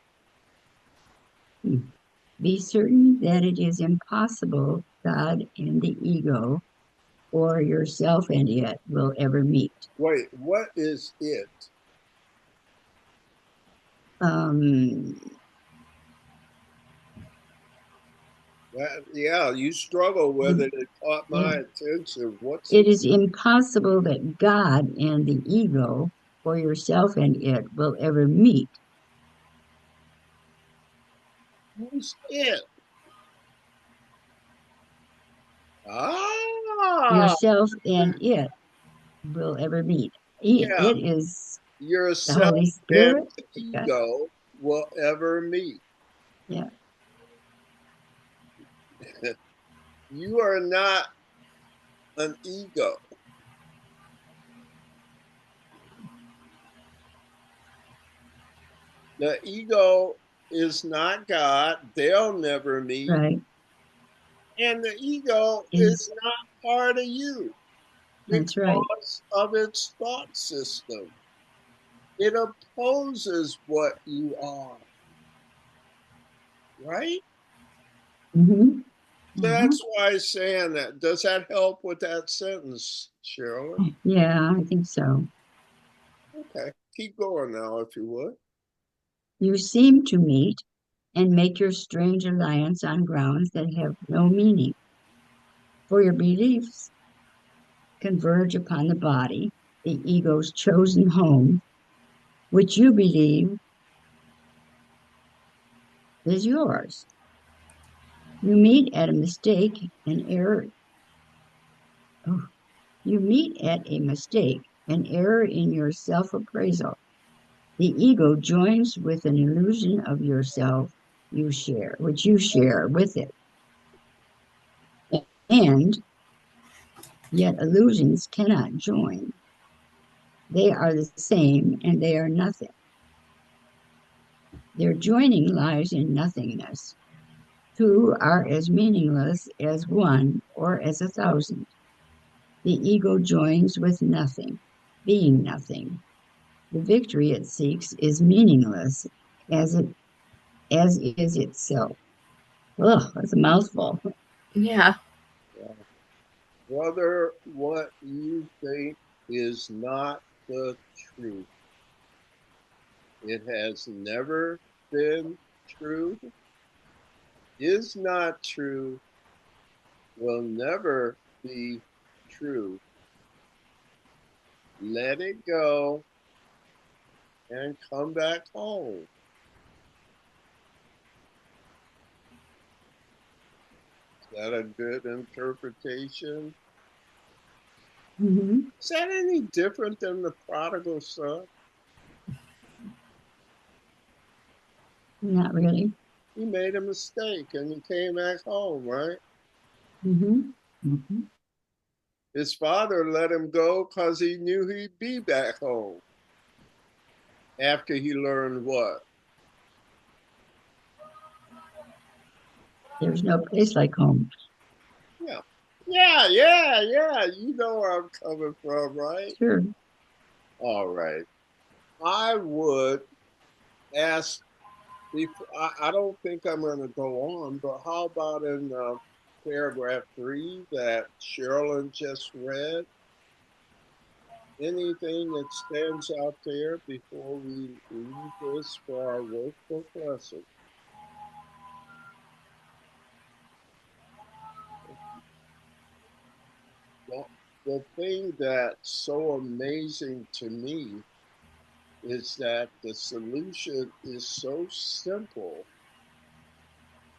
Be certain that it is impossible God and the ego or yourself and it will ever meet. Wait, what is it? Um, Yeah, you struggle with it. It caught my attention. What's it is impossible that God and the ego or yourself and it will ever meet. Who's it? Ah, Yourself and it will ever meet. yeah. It is the Yourself Holy and Spirit. ego will ever meet. Yeah. You are not an ego. The ego is not God. They'll never meet. Right. And the ego is not part of you That's right. because of its thought system. It opposes what you are, right? Mm-hmm. So that's why I'm saying that. Does that help with that sentence, Cheryl? Yeah, I think so. Okay, keep going now, if you would. You seem to meet and make your strange alliance on grounds that have no meaning. For your beliefs converge upon the body, the ego's chosen home, which you believe is yours. You meet at a mistake, an error. Oh, you meet at a mistake, an error in your self appraisal. The ego joins with an illusion of yourself which you share with it. And yet illusions cannot join. They are the same and they are nothing. Their joining lies in nothingness. Two are as meaningless as one or as 1,000. The ego joins with nothing, being nothing. The victory it seeks is meaningless as is itself. Ugh, that's a mouthful. Yeah. Yeah. Whether what you think is not the truth, it has never been true, is not true, will never be true. Let it go and come back home. Is that a good interpretation? Mm-hmm. Is that any different than the prodigal son? Not really. He made a mistake and he came back home, right? Mm-hmm. Mm-hmm. His father let him go because he knew he'd be back home after he learned what? There's no place like home. Yeah. Yeah. You know where I'm coming from, right? Sure. All right. I would ask, I don't think I'm going to go on, but how about in paragraph 3 that Sherilyn just read? Anything that stands out there before we leave this for our workbook lesson? Well, the thing that's so amazing to me is that the solution is so simple.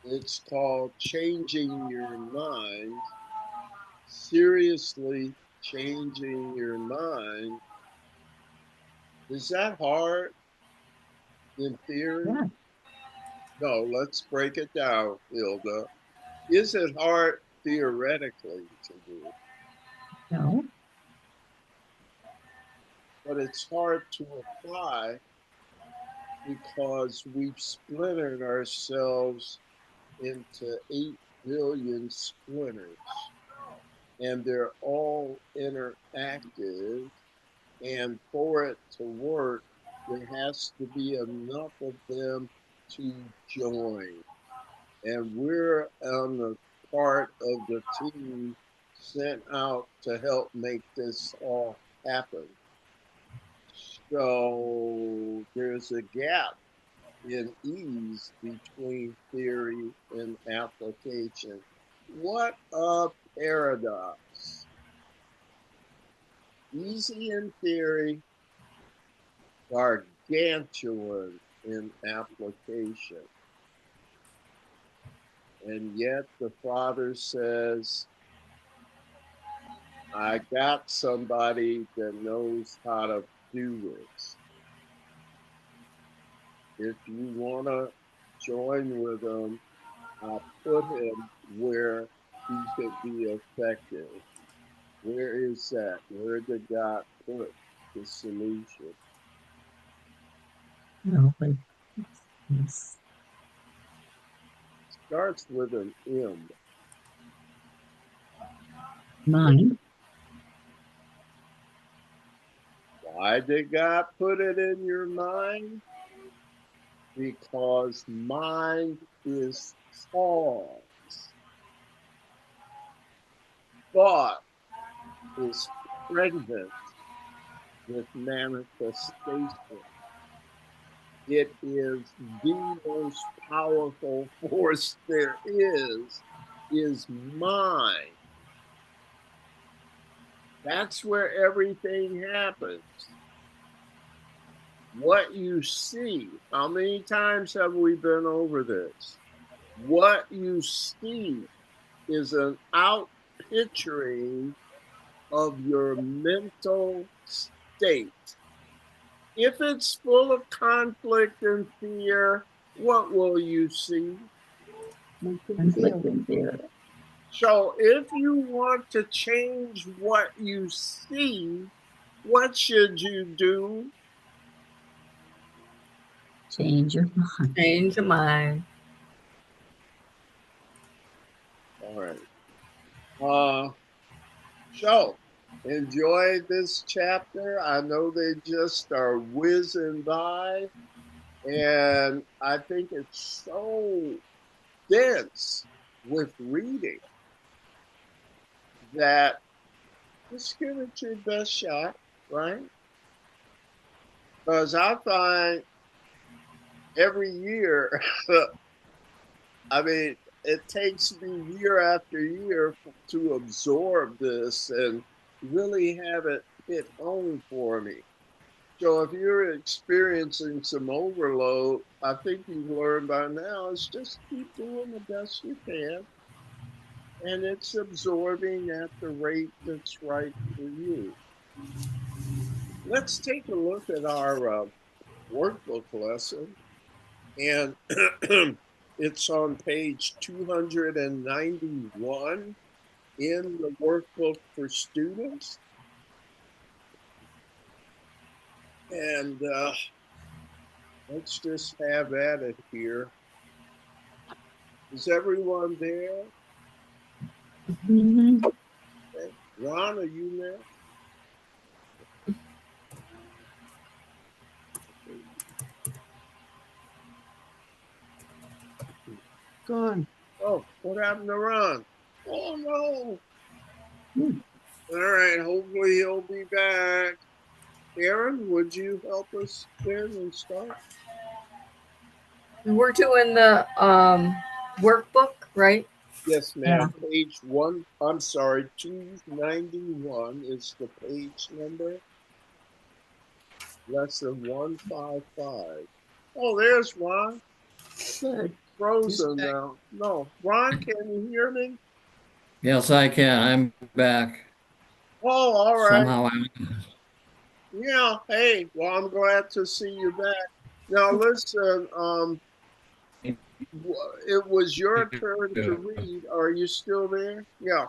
It's called changing your mind, seriously changing your mind. Is that hard in theory? Yeah. No, let's break it down, Hilda. Is it hard theoretically to do, No. but it's hard to apply because we've splintered ourselves into 8 billion splinters, and they're all interactive. And for it to work, there has to be enough of them to join. And we're on the part of the team sent out to help make this all happen. So there's a gap in ease between theory and application. What a paradox. Easy in theory, gargantuan in application. And yet the Father says, I got somebody that knows how to do this. If you want to join with him, I'll put him where he could be effective. Where is that? Where did God put the solution? No, but yes. Starts with an M. Mind. Why did God put it in your mind? Because mind is cause. Thought is pregnant with manifestation. It is the most powerful force there is mind. That's where everything happens. What you see, how many times have we been over this? What you see is an outpicturing of your mental state. If it's full of conflict and fear, what will you see? Conflict and fear. So if you want to change what you see, what should you do? Change your mind. Change your mind. All right. So enjoy this chapter. I know they just are whizzing by, and I think it's so dense with reading that just give it your best shot, right? Because I find every year, I mean, it takes me year after year to absorb this and really have it hit home for me. So if you're experiencing some overload, I think you've learned by now is just keep doing the best you can. And it's absorbing at the rate that's right for you. Let's take a look at our workbook lesson. And it's on page 291 in the workbook for students. And let's just have at it here. Is everyone there? Mhm. Okay. Ron, are you there? Gone. Oh, what happened to Ron? Oh, no. Hmm. All right, hopefully he'll be back. Aaron, would you help us then and start? We're doing the workbook, right? Yes, ma'am. Yeah. Page 291 is the page number. Lesson 155. Oh, there's Ron. Good. Frozen now. No, Ron, can you hear me? Yes, I can. I'm back. Oh, all right. Somehow Yeah. Hey, well, I'm glad to see you back. Now, listen. It was your turn to read. Are you still there? Yeah.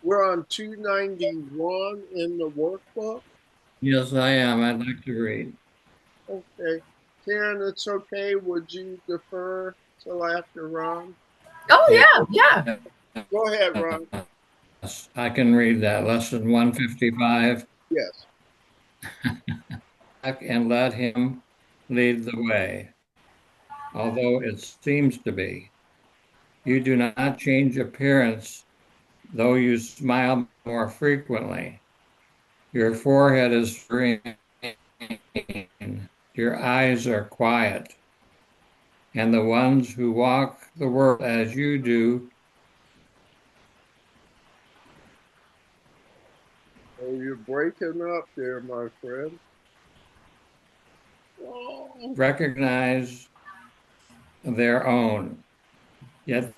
We're on 291 in the workbook. Yes, I am. I'd like to read. Okay. Karen, it's okay. Would you defer till after Ron? Oh, yeah, yeah. Go ahead, Ron. Yes, I can read that. Lesson 155. Yes. And let him lead the way, although it seems to be. You do not change appearance, though you smile more frequently. Your forehead is serene, your eyes are quiet, and the ones who walk the world as you do Oh, you're breaking up there, my friend. Oh. recognize their own. Yet,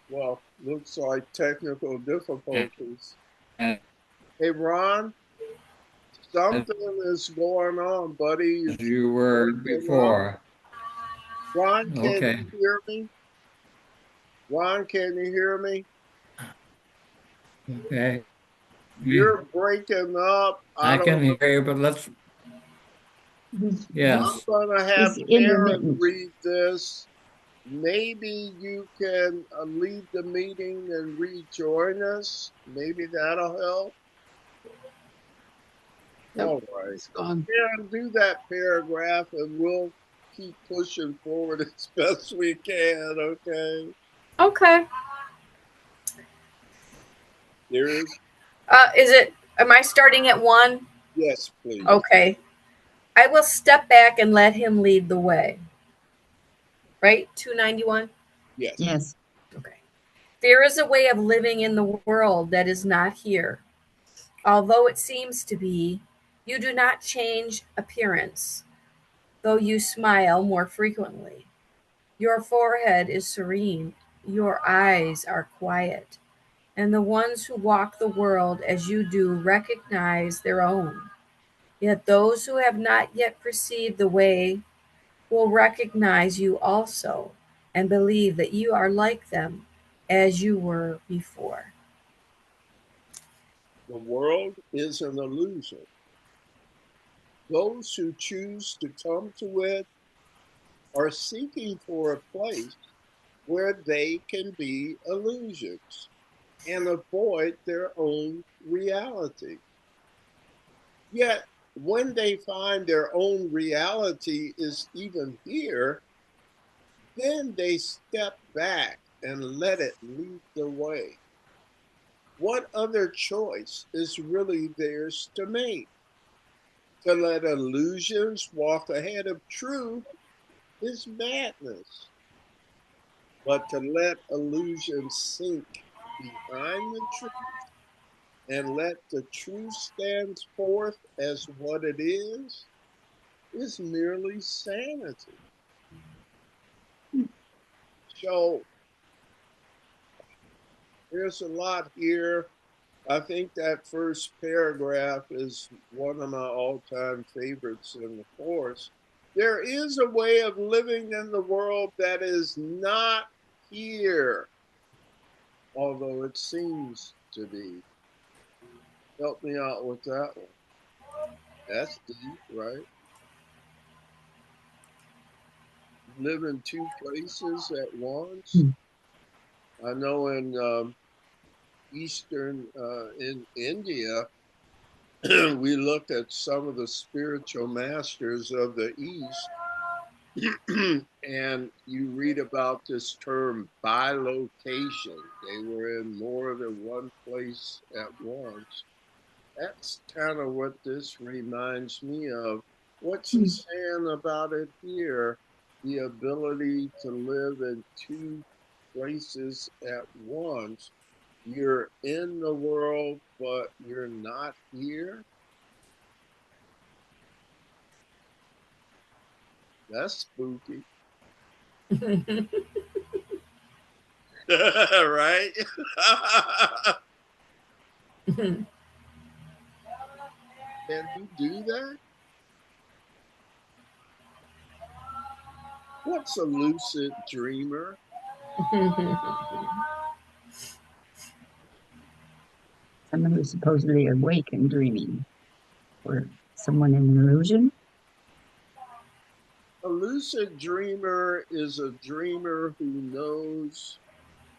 Well, looks like technical difficulties. Hey, Ron, something is going on, buddy. as you were before. Ron, can Okay. you hear me? Ron, can you hear me? Okay. You're breaking up. I I don't can know. hear you, but let's, He's, yes. I'm going to have he's Karen intermittent. read this. Maybe you can lead the meeting and rejoin us. Maybe that'll help. Yep, All right. it's gone. Karen, do that paragraph and we'll keep pushing forward as best we can, okay? Okay. Am I starting at 1? Yes, please. Okay. I will step back and let him lead the way. Right? 291? Yes. Yes. Okay. There is a way of living in the world that is not here. Although it seems to be, you do not change appearance, though you smile more frequently. Your forehead is serene, your eyes are quiet, and the ones who walk the world as you do recognize their own. Yet those who have not yet perceived the way will recognize you also and believe that you are like them as you were before. The world is an illusion. Those who choose to come to it are seeking for a place where they can be illusions and avoid their own reality. Yet, when they find their own reality is even here, then they step back and let it lead the way. What other choice is really theirs to make? To let illusions walk ahead of truth is madness. But to let illusions sink behind the truth and let the truth stand forth as what it is merely sanity. So there's a lot here. I think that first paragraph is one of my all-time favorites in the course. There is a way of living in the world that is not here, although it seems to be. Help me out with that one. That's deep, right? Live in two places at once. I know in in India, we looked at some of the spiritual masters of the East, and you read about this term bilocation. They were in more than one place at once. That's kind of what this reminds me of. What's he saying about it here? The ability to live in two places at once. You're in the world, but you're not here. That's spooky. Right? Can you do that? What's a lucid dreamer? Someone who's supposedly awake and dreaming, or someone in an illusion. A lucid dreamer is a dreamer who knows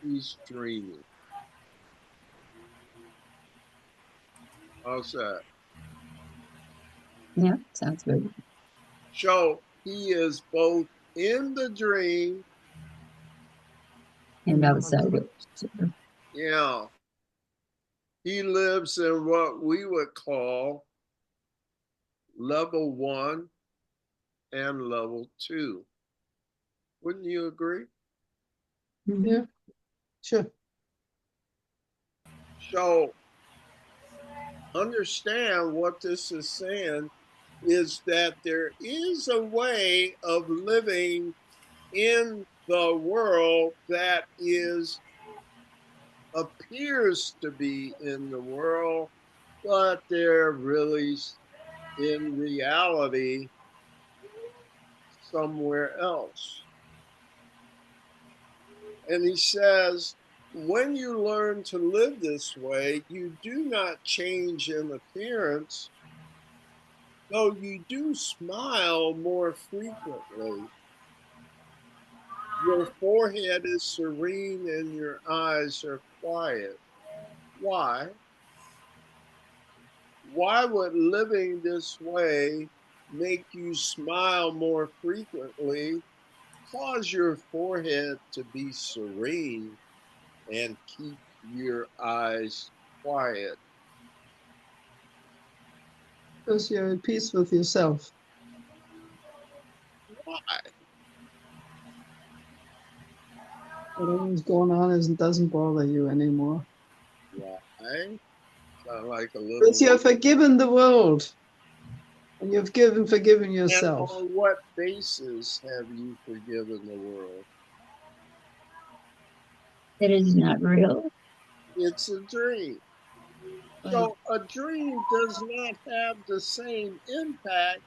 he's dreaming. How's that? Yeah, sounds good. So he is both in the dream, And outside it. yeah. He lives in what we would call level 1 and level 2. Wouldn't you agree? Yeah, sure. So understand what this is saying is that there is a way of living in the world that appears to be in the world, but they're really in reality somewhere else. And he says, when you learn to live this way, you do not change in appearance, though you do smile more frequently. Your forehead is serene and your eyes are quiet. Why? Why would living this way make you smile more frequently, cause your forehead to be serene, and keep your eyes quiet? Because you're at peace with yourself. Why? Whatever's going on doesn't bother you anymore. Why? Sound like a Because little. you have forgiven the world. And you've forgiven And yourself. on what basis have you forgiven the world? It is not real. It's a dream. So a dream does not have the same impact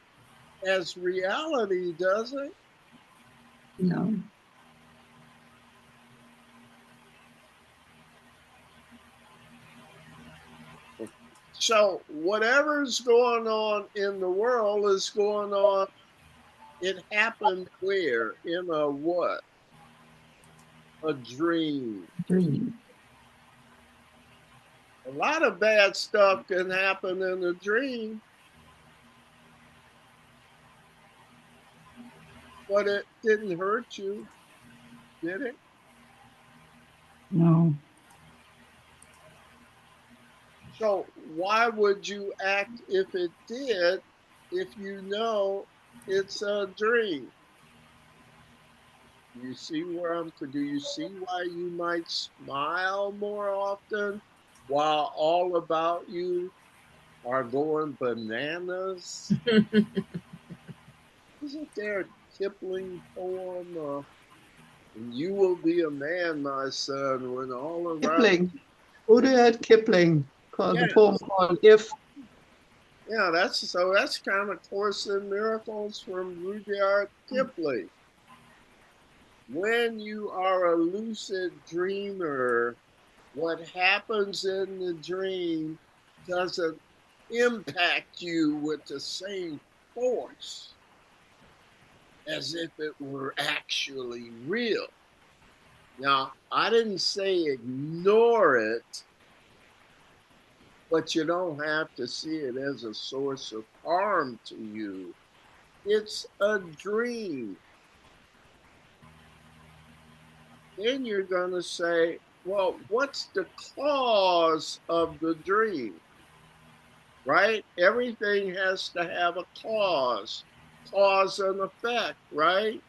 as reality, does it? No. So whatever's going on in the world is going on. It happened where? In a what? A dream. Dream. A lot of bad stuff can happen in a dream, but it didn't hurt you, did it? No. So why would you act if it did, if you know it's a dream? Do you see why you might smile more often while all about you are going bananas? Isn't there a Kipling poem? You will be a man, my son, when all around. Kipling. Rudyard Kipling called the Yeah, poem called If. yeah, that's kind of Course in Miracles from Rudyard Kipling. When you are a lucid dreamer, what happens in the dream doesn't impact you with the same force as if it were actually real. Now, I didn't say ignore it, but you don't have to see it as a source of harm to you. It's a dream. Then you're going to say, well, what's the cause of the dream? Right? Everything has to have a cause and effect, right?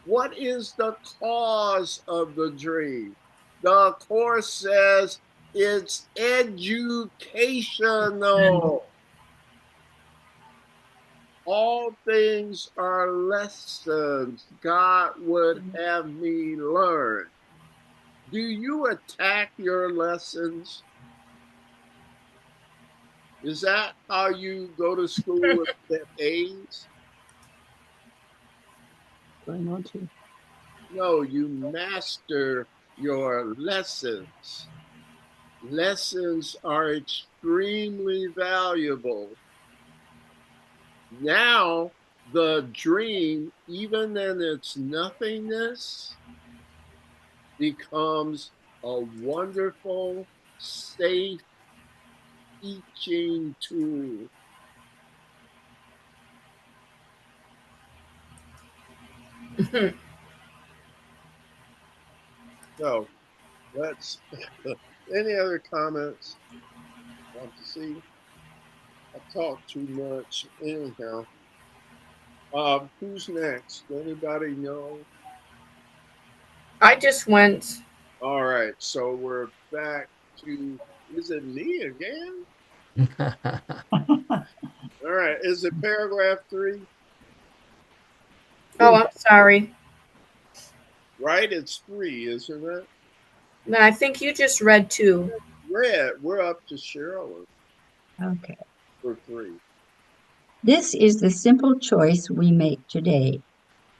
What is the cause of the dream? The Course says it's educational. All things are lessons God would have me learn. Do you attack your lessons? Is that how you go to school and get A's? Try not to. No, you master your lessons. Lessons are extremely valuable. Now, the dream, even in its nothingness, becomes a wonderful, safe teaching tool. So, let's. Any other comments? Want to see? I talk too much. Anyhow, who's next? Anybody know? I just went. All right, so we're back to. Is it me again? All right, is it paragraph 3? Oh, I'm sorry. Right, it's 3, isn't it? No, I think you just read 2. We're up to Sherilyn Okay. for 3. This is the simple choice we make today.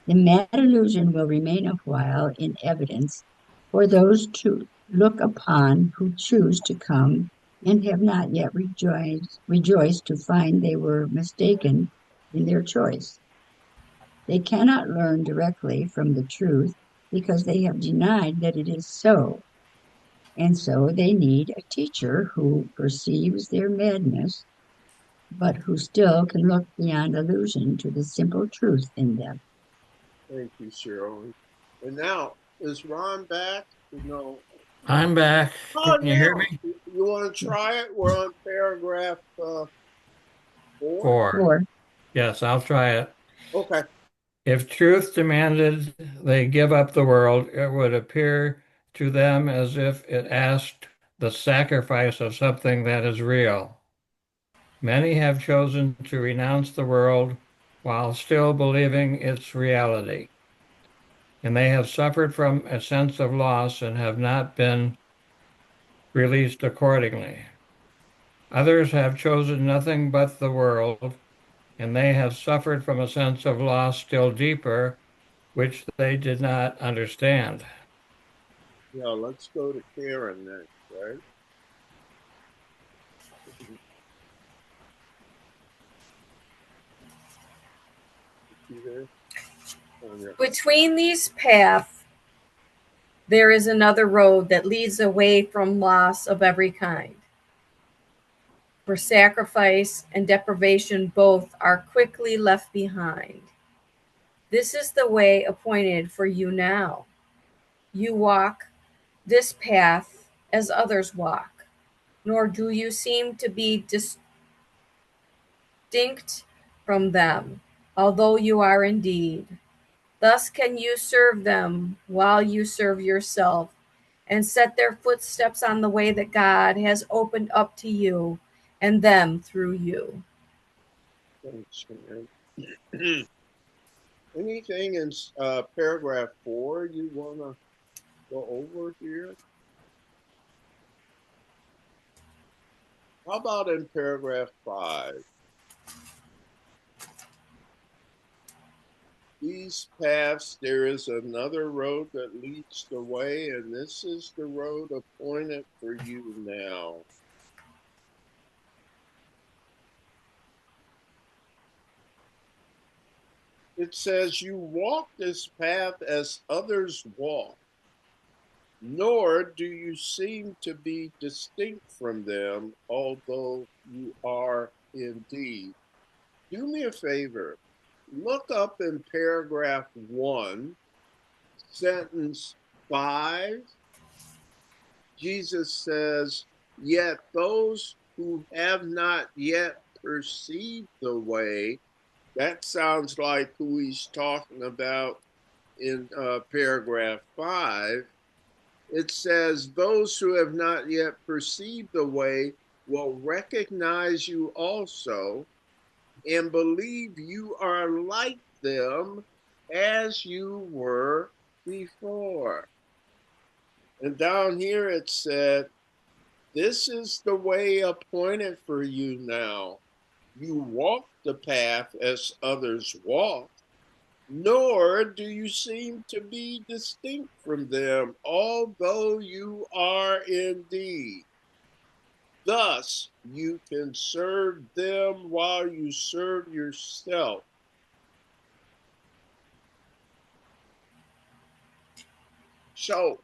The mad illusion will remain a while in evidence for those to look upon who choose to come and have not yet rejoiced to find they were mistaken in their choice. They cannot learn directly from the truth because they have denied that it is so. And so they need a teacher who perceives their madness, but who still can look beyond illusion to the simple truth in them. Thank you, Sherilyn. And now, is Ron back? No. I'm back. Oh, Can you hear now, me? you want to try it? We're on paragraph 4. 4. Or Yes, I'll try it. Okay. If truth demanded they give up the world, it would appear to them as if it asked the sacrifice of something that is real. Many have chosen to renounce the world while still believing its reality, and they have suffered from a sense of loss and have not been released accordingly. Others have chosen nothing but the world, and they have suffered from a sense of loss still deeper, which they did not understand. Yeah, let's go to Karen next, right? You there? Oh, yeah. Between these paths, there is another road that leads away from loss of every kind. For sacrifice and deprivation both are quickly left behind. This is the way appointed for you now. You walk this path as others walk, nor do you seem to be distinct from them, although you are indeed. Thus can you serve them while you serve yourself, and set their footsteps on the way that God has opened up to you and them through you. Thanks, Karen. Anything in paragraph 4 you want to go over here? How about in paragraph 5? These paths, there is another road that leads the way, and this is the road appointed for you now. It says, you walk this path as others walk, nor do you seem to be distinct from them, although you are indeed. Do me a favor. Look up in paragraph 1, sentence 5. Jesus says, yet those who have not yet perceived the way, that sounds like who he's talking about in paragraph 5. It says, those who have not yet perceived the way will recognize you also and believe you are like them as you were before. And down here it said, This is the way appointed for you now. You walk the path as others walk, nor do you seem to be distinct from them, although you are indeed. Thus, you can serve them while you serve yourself. So,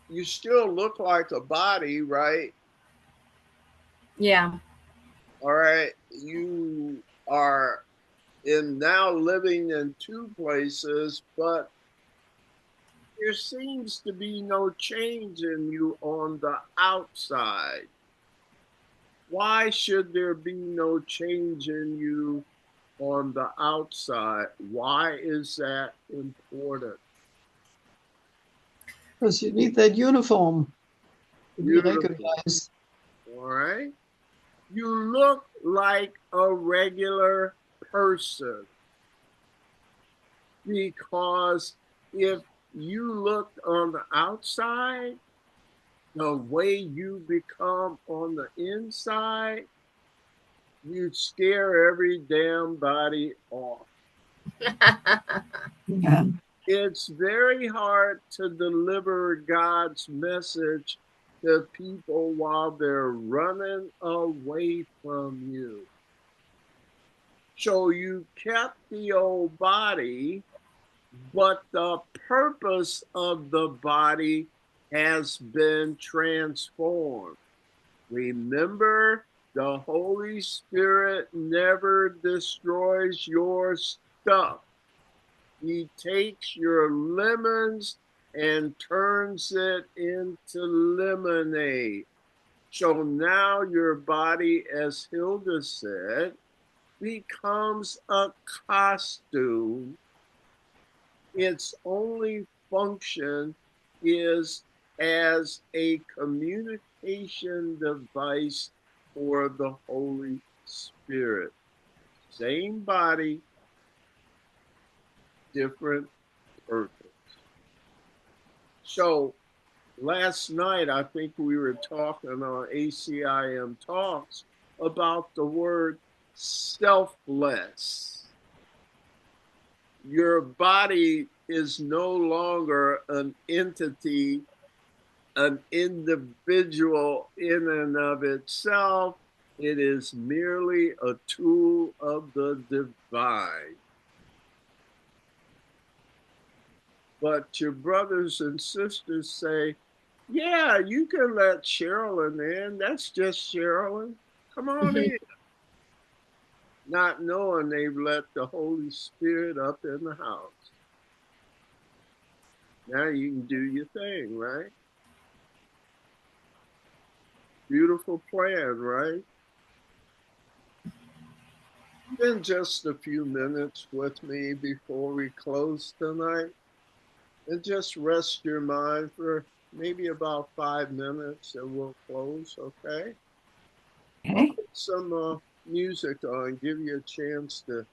you still look like a body, right? Yeah. All right. You are now living in two places, but there seems to be no change in you on the outside. Why should there be no change in you on the outside? Why is that important? Because you need that uniform to be Beautiful. recognized. All right. You look like a regular person, because if you looked on the outside, the way you become on the inside, you scare every damn body off. Yeah. It's very hard to deliver God's message to people while they're running away from you. So you kept the old body, but the purpose of the body has been transformed. Remember, the Holy Spirit never destroys your stuff. He takes your lemons and turns it into lemonade. So now your body, as Hilda said, becomes a costume. Its only function is as a communication device for the Holy Spirit. Same body, different purpose. So last night, I think we were talking on ACIM Talks about the word selfless. Your body is no longer an entity, an individual in and of itself. It is merely a tool of the divine. But your brothers and sisters say, yeah, you can let Sherilyn in. That's just Sherilyn. Come on in. Not knowing they've let the Holy Spirit up in the house. Now you can do your thing, right? Beautiful plan, right? Spend just a few minutes with me before we close tonight, and just rest your mind for maybe about 5 minutes and we'll close, okay? I'll Okay. put some music on, give you a chance to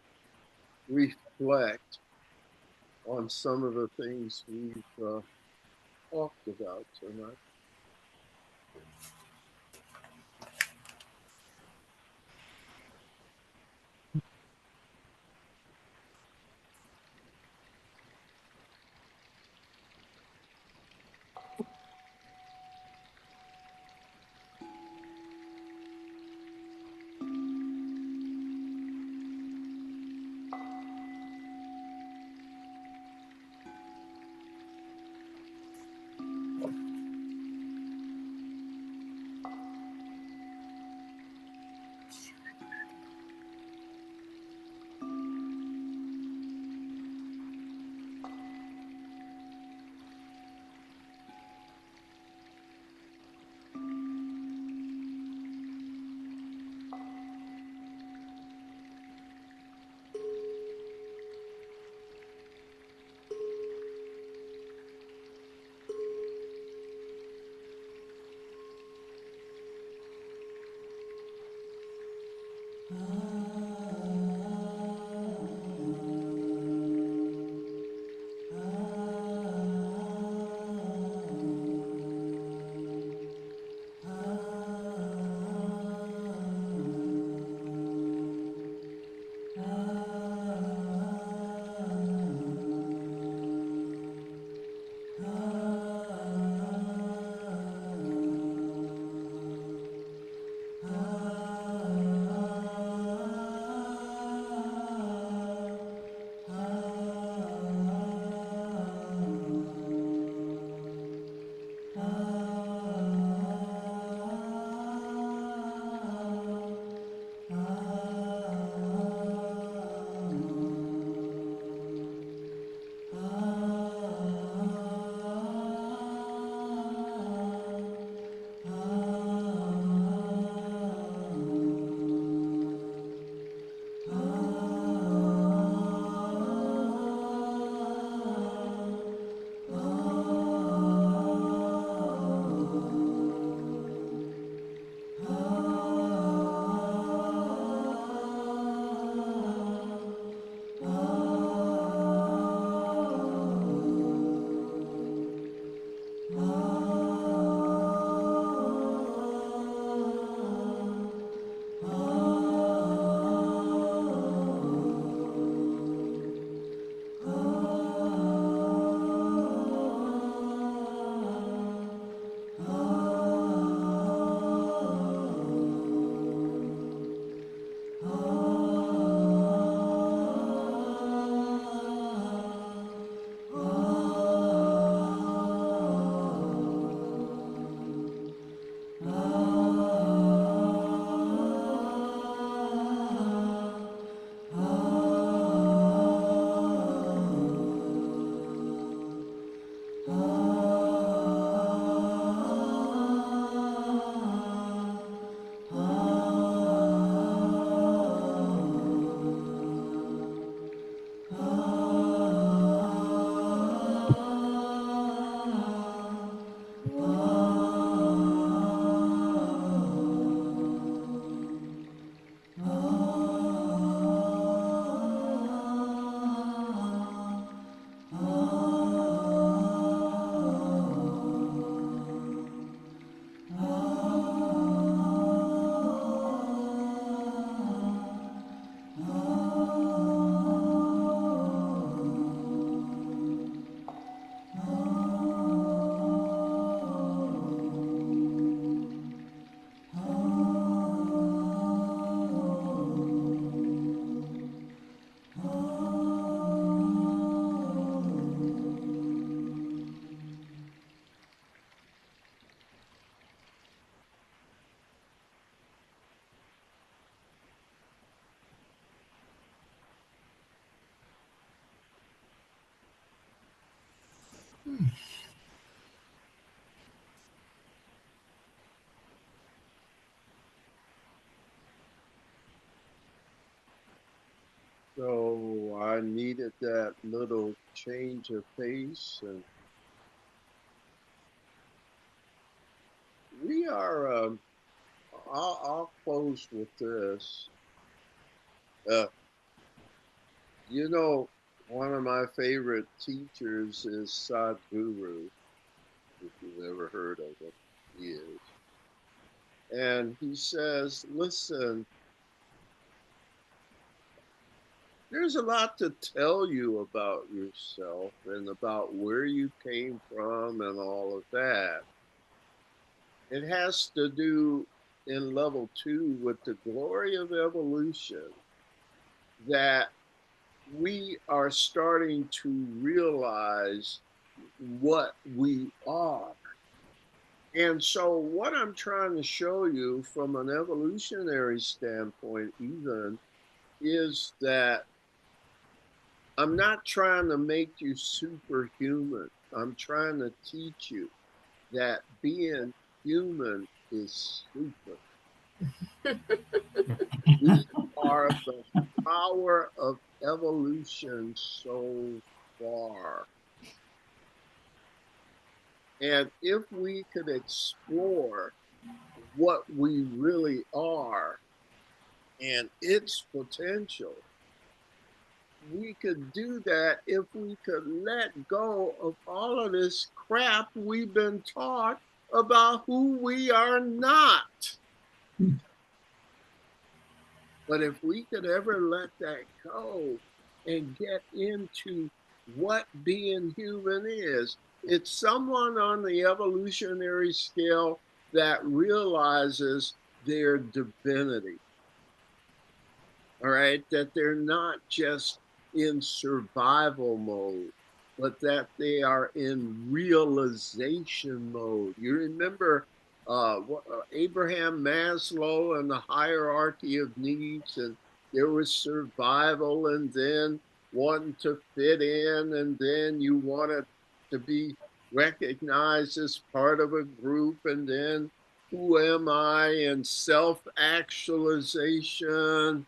reflect on some of the things we've talked about tonight. So I needed that little change of pace, and we are. I'll close with this. You know, one of my favorite teachers is Sadhguru, if you've ever heard of him. He is. And he says, listen, there's a lot to tell you about yourself and about where you came from and all of that. It has to do in level 2 with the glory of evolution, that we are starting to realize what we are. And so what I'm trying to show you from an evolutionary standpoint even is that I'm not trying to make you superhuman. I'm trying to teach you that being human is super. We are the power of evolution so far. And if we could explore what we really are and its potential, we could do that if we could let go of all of this crap we've been taught about who we are not. But if we could ever let that go and get into what being human is, it's someone on the evolutionary scale that realizes their divinity. All right, that they're not just in survival mode, but that they are in realization mode. You remember Abraham Maslow and the hierarchy of needs, and there was survival, and then wanting to fit in, and then you wanted to be recognized as part of a group, and then who am I, and self-actualization.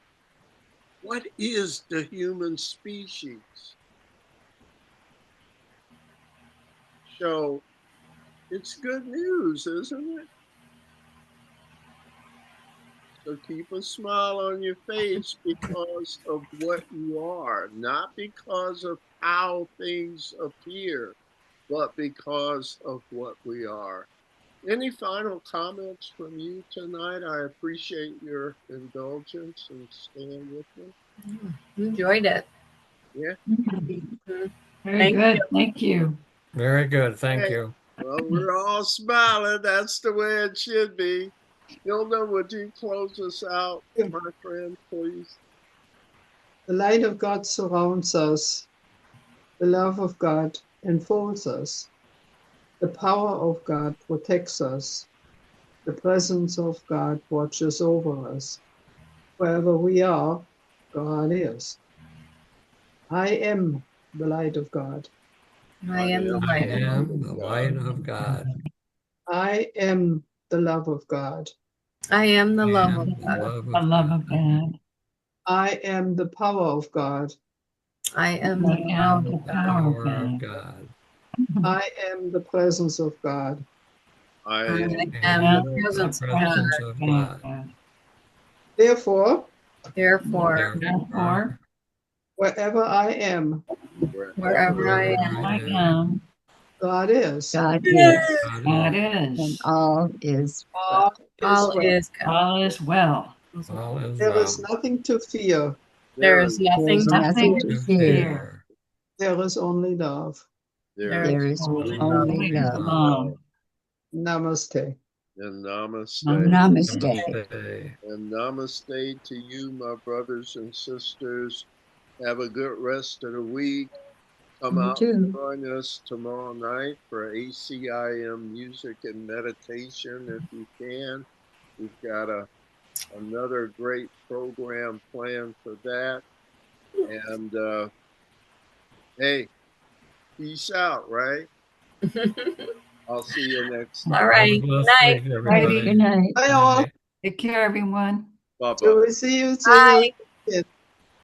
What is the human species? So it's good news, isn't it? So keep a smile on your face because of what you are, not because of how things appear, but because of what we are. Any final comments from you tonight? I appreciate your indulgence and staying with me. Enjoyed it. Yeah. Very Thank good. you. Thank you. Very good. Thank you. Well, we're all smiling. That's the way it should be. Hilda, would you close us out, my friend, please? The light of God surrounds us. The love of God enfolds us. The power of God protects us. The presence of God watches over us. Wherever we are, God is. I am the light of God. I am the I light. am the light of God. I am the love of God. I am the I love am of the God. love The of love God. of God. I am the power of God. I am I the am power the of God. power of Power of God. God. I am the presence of God. I I am am And the The presence of God. presence of God. Therefore, Therefore, Therefore, wherever I am, wherever I Wherever am, I am, God is. God is, God and is. all is All is all well. is good. All is well. all is There well. is nothing to fear. There is there's nothing to nothing Nothing fear. to to fear. fear. There is only love. There There is is only only love. love. Namaste. and namaste. Namaste. Namaste. And namaste to you, my brothers and sisters. Have a good rest of the week. Come You out and too. join us tomorrow night for ACIM music and meditation if you can. We've got another great program planned for that. And hey, peace out, right? I'll see you next All time. Have a right. blessed Night. week, everybody. Good night. Bye Good all. night. Take care, everyone. Bye bye. So we see you Bye. soon.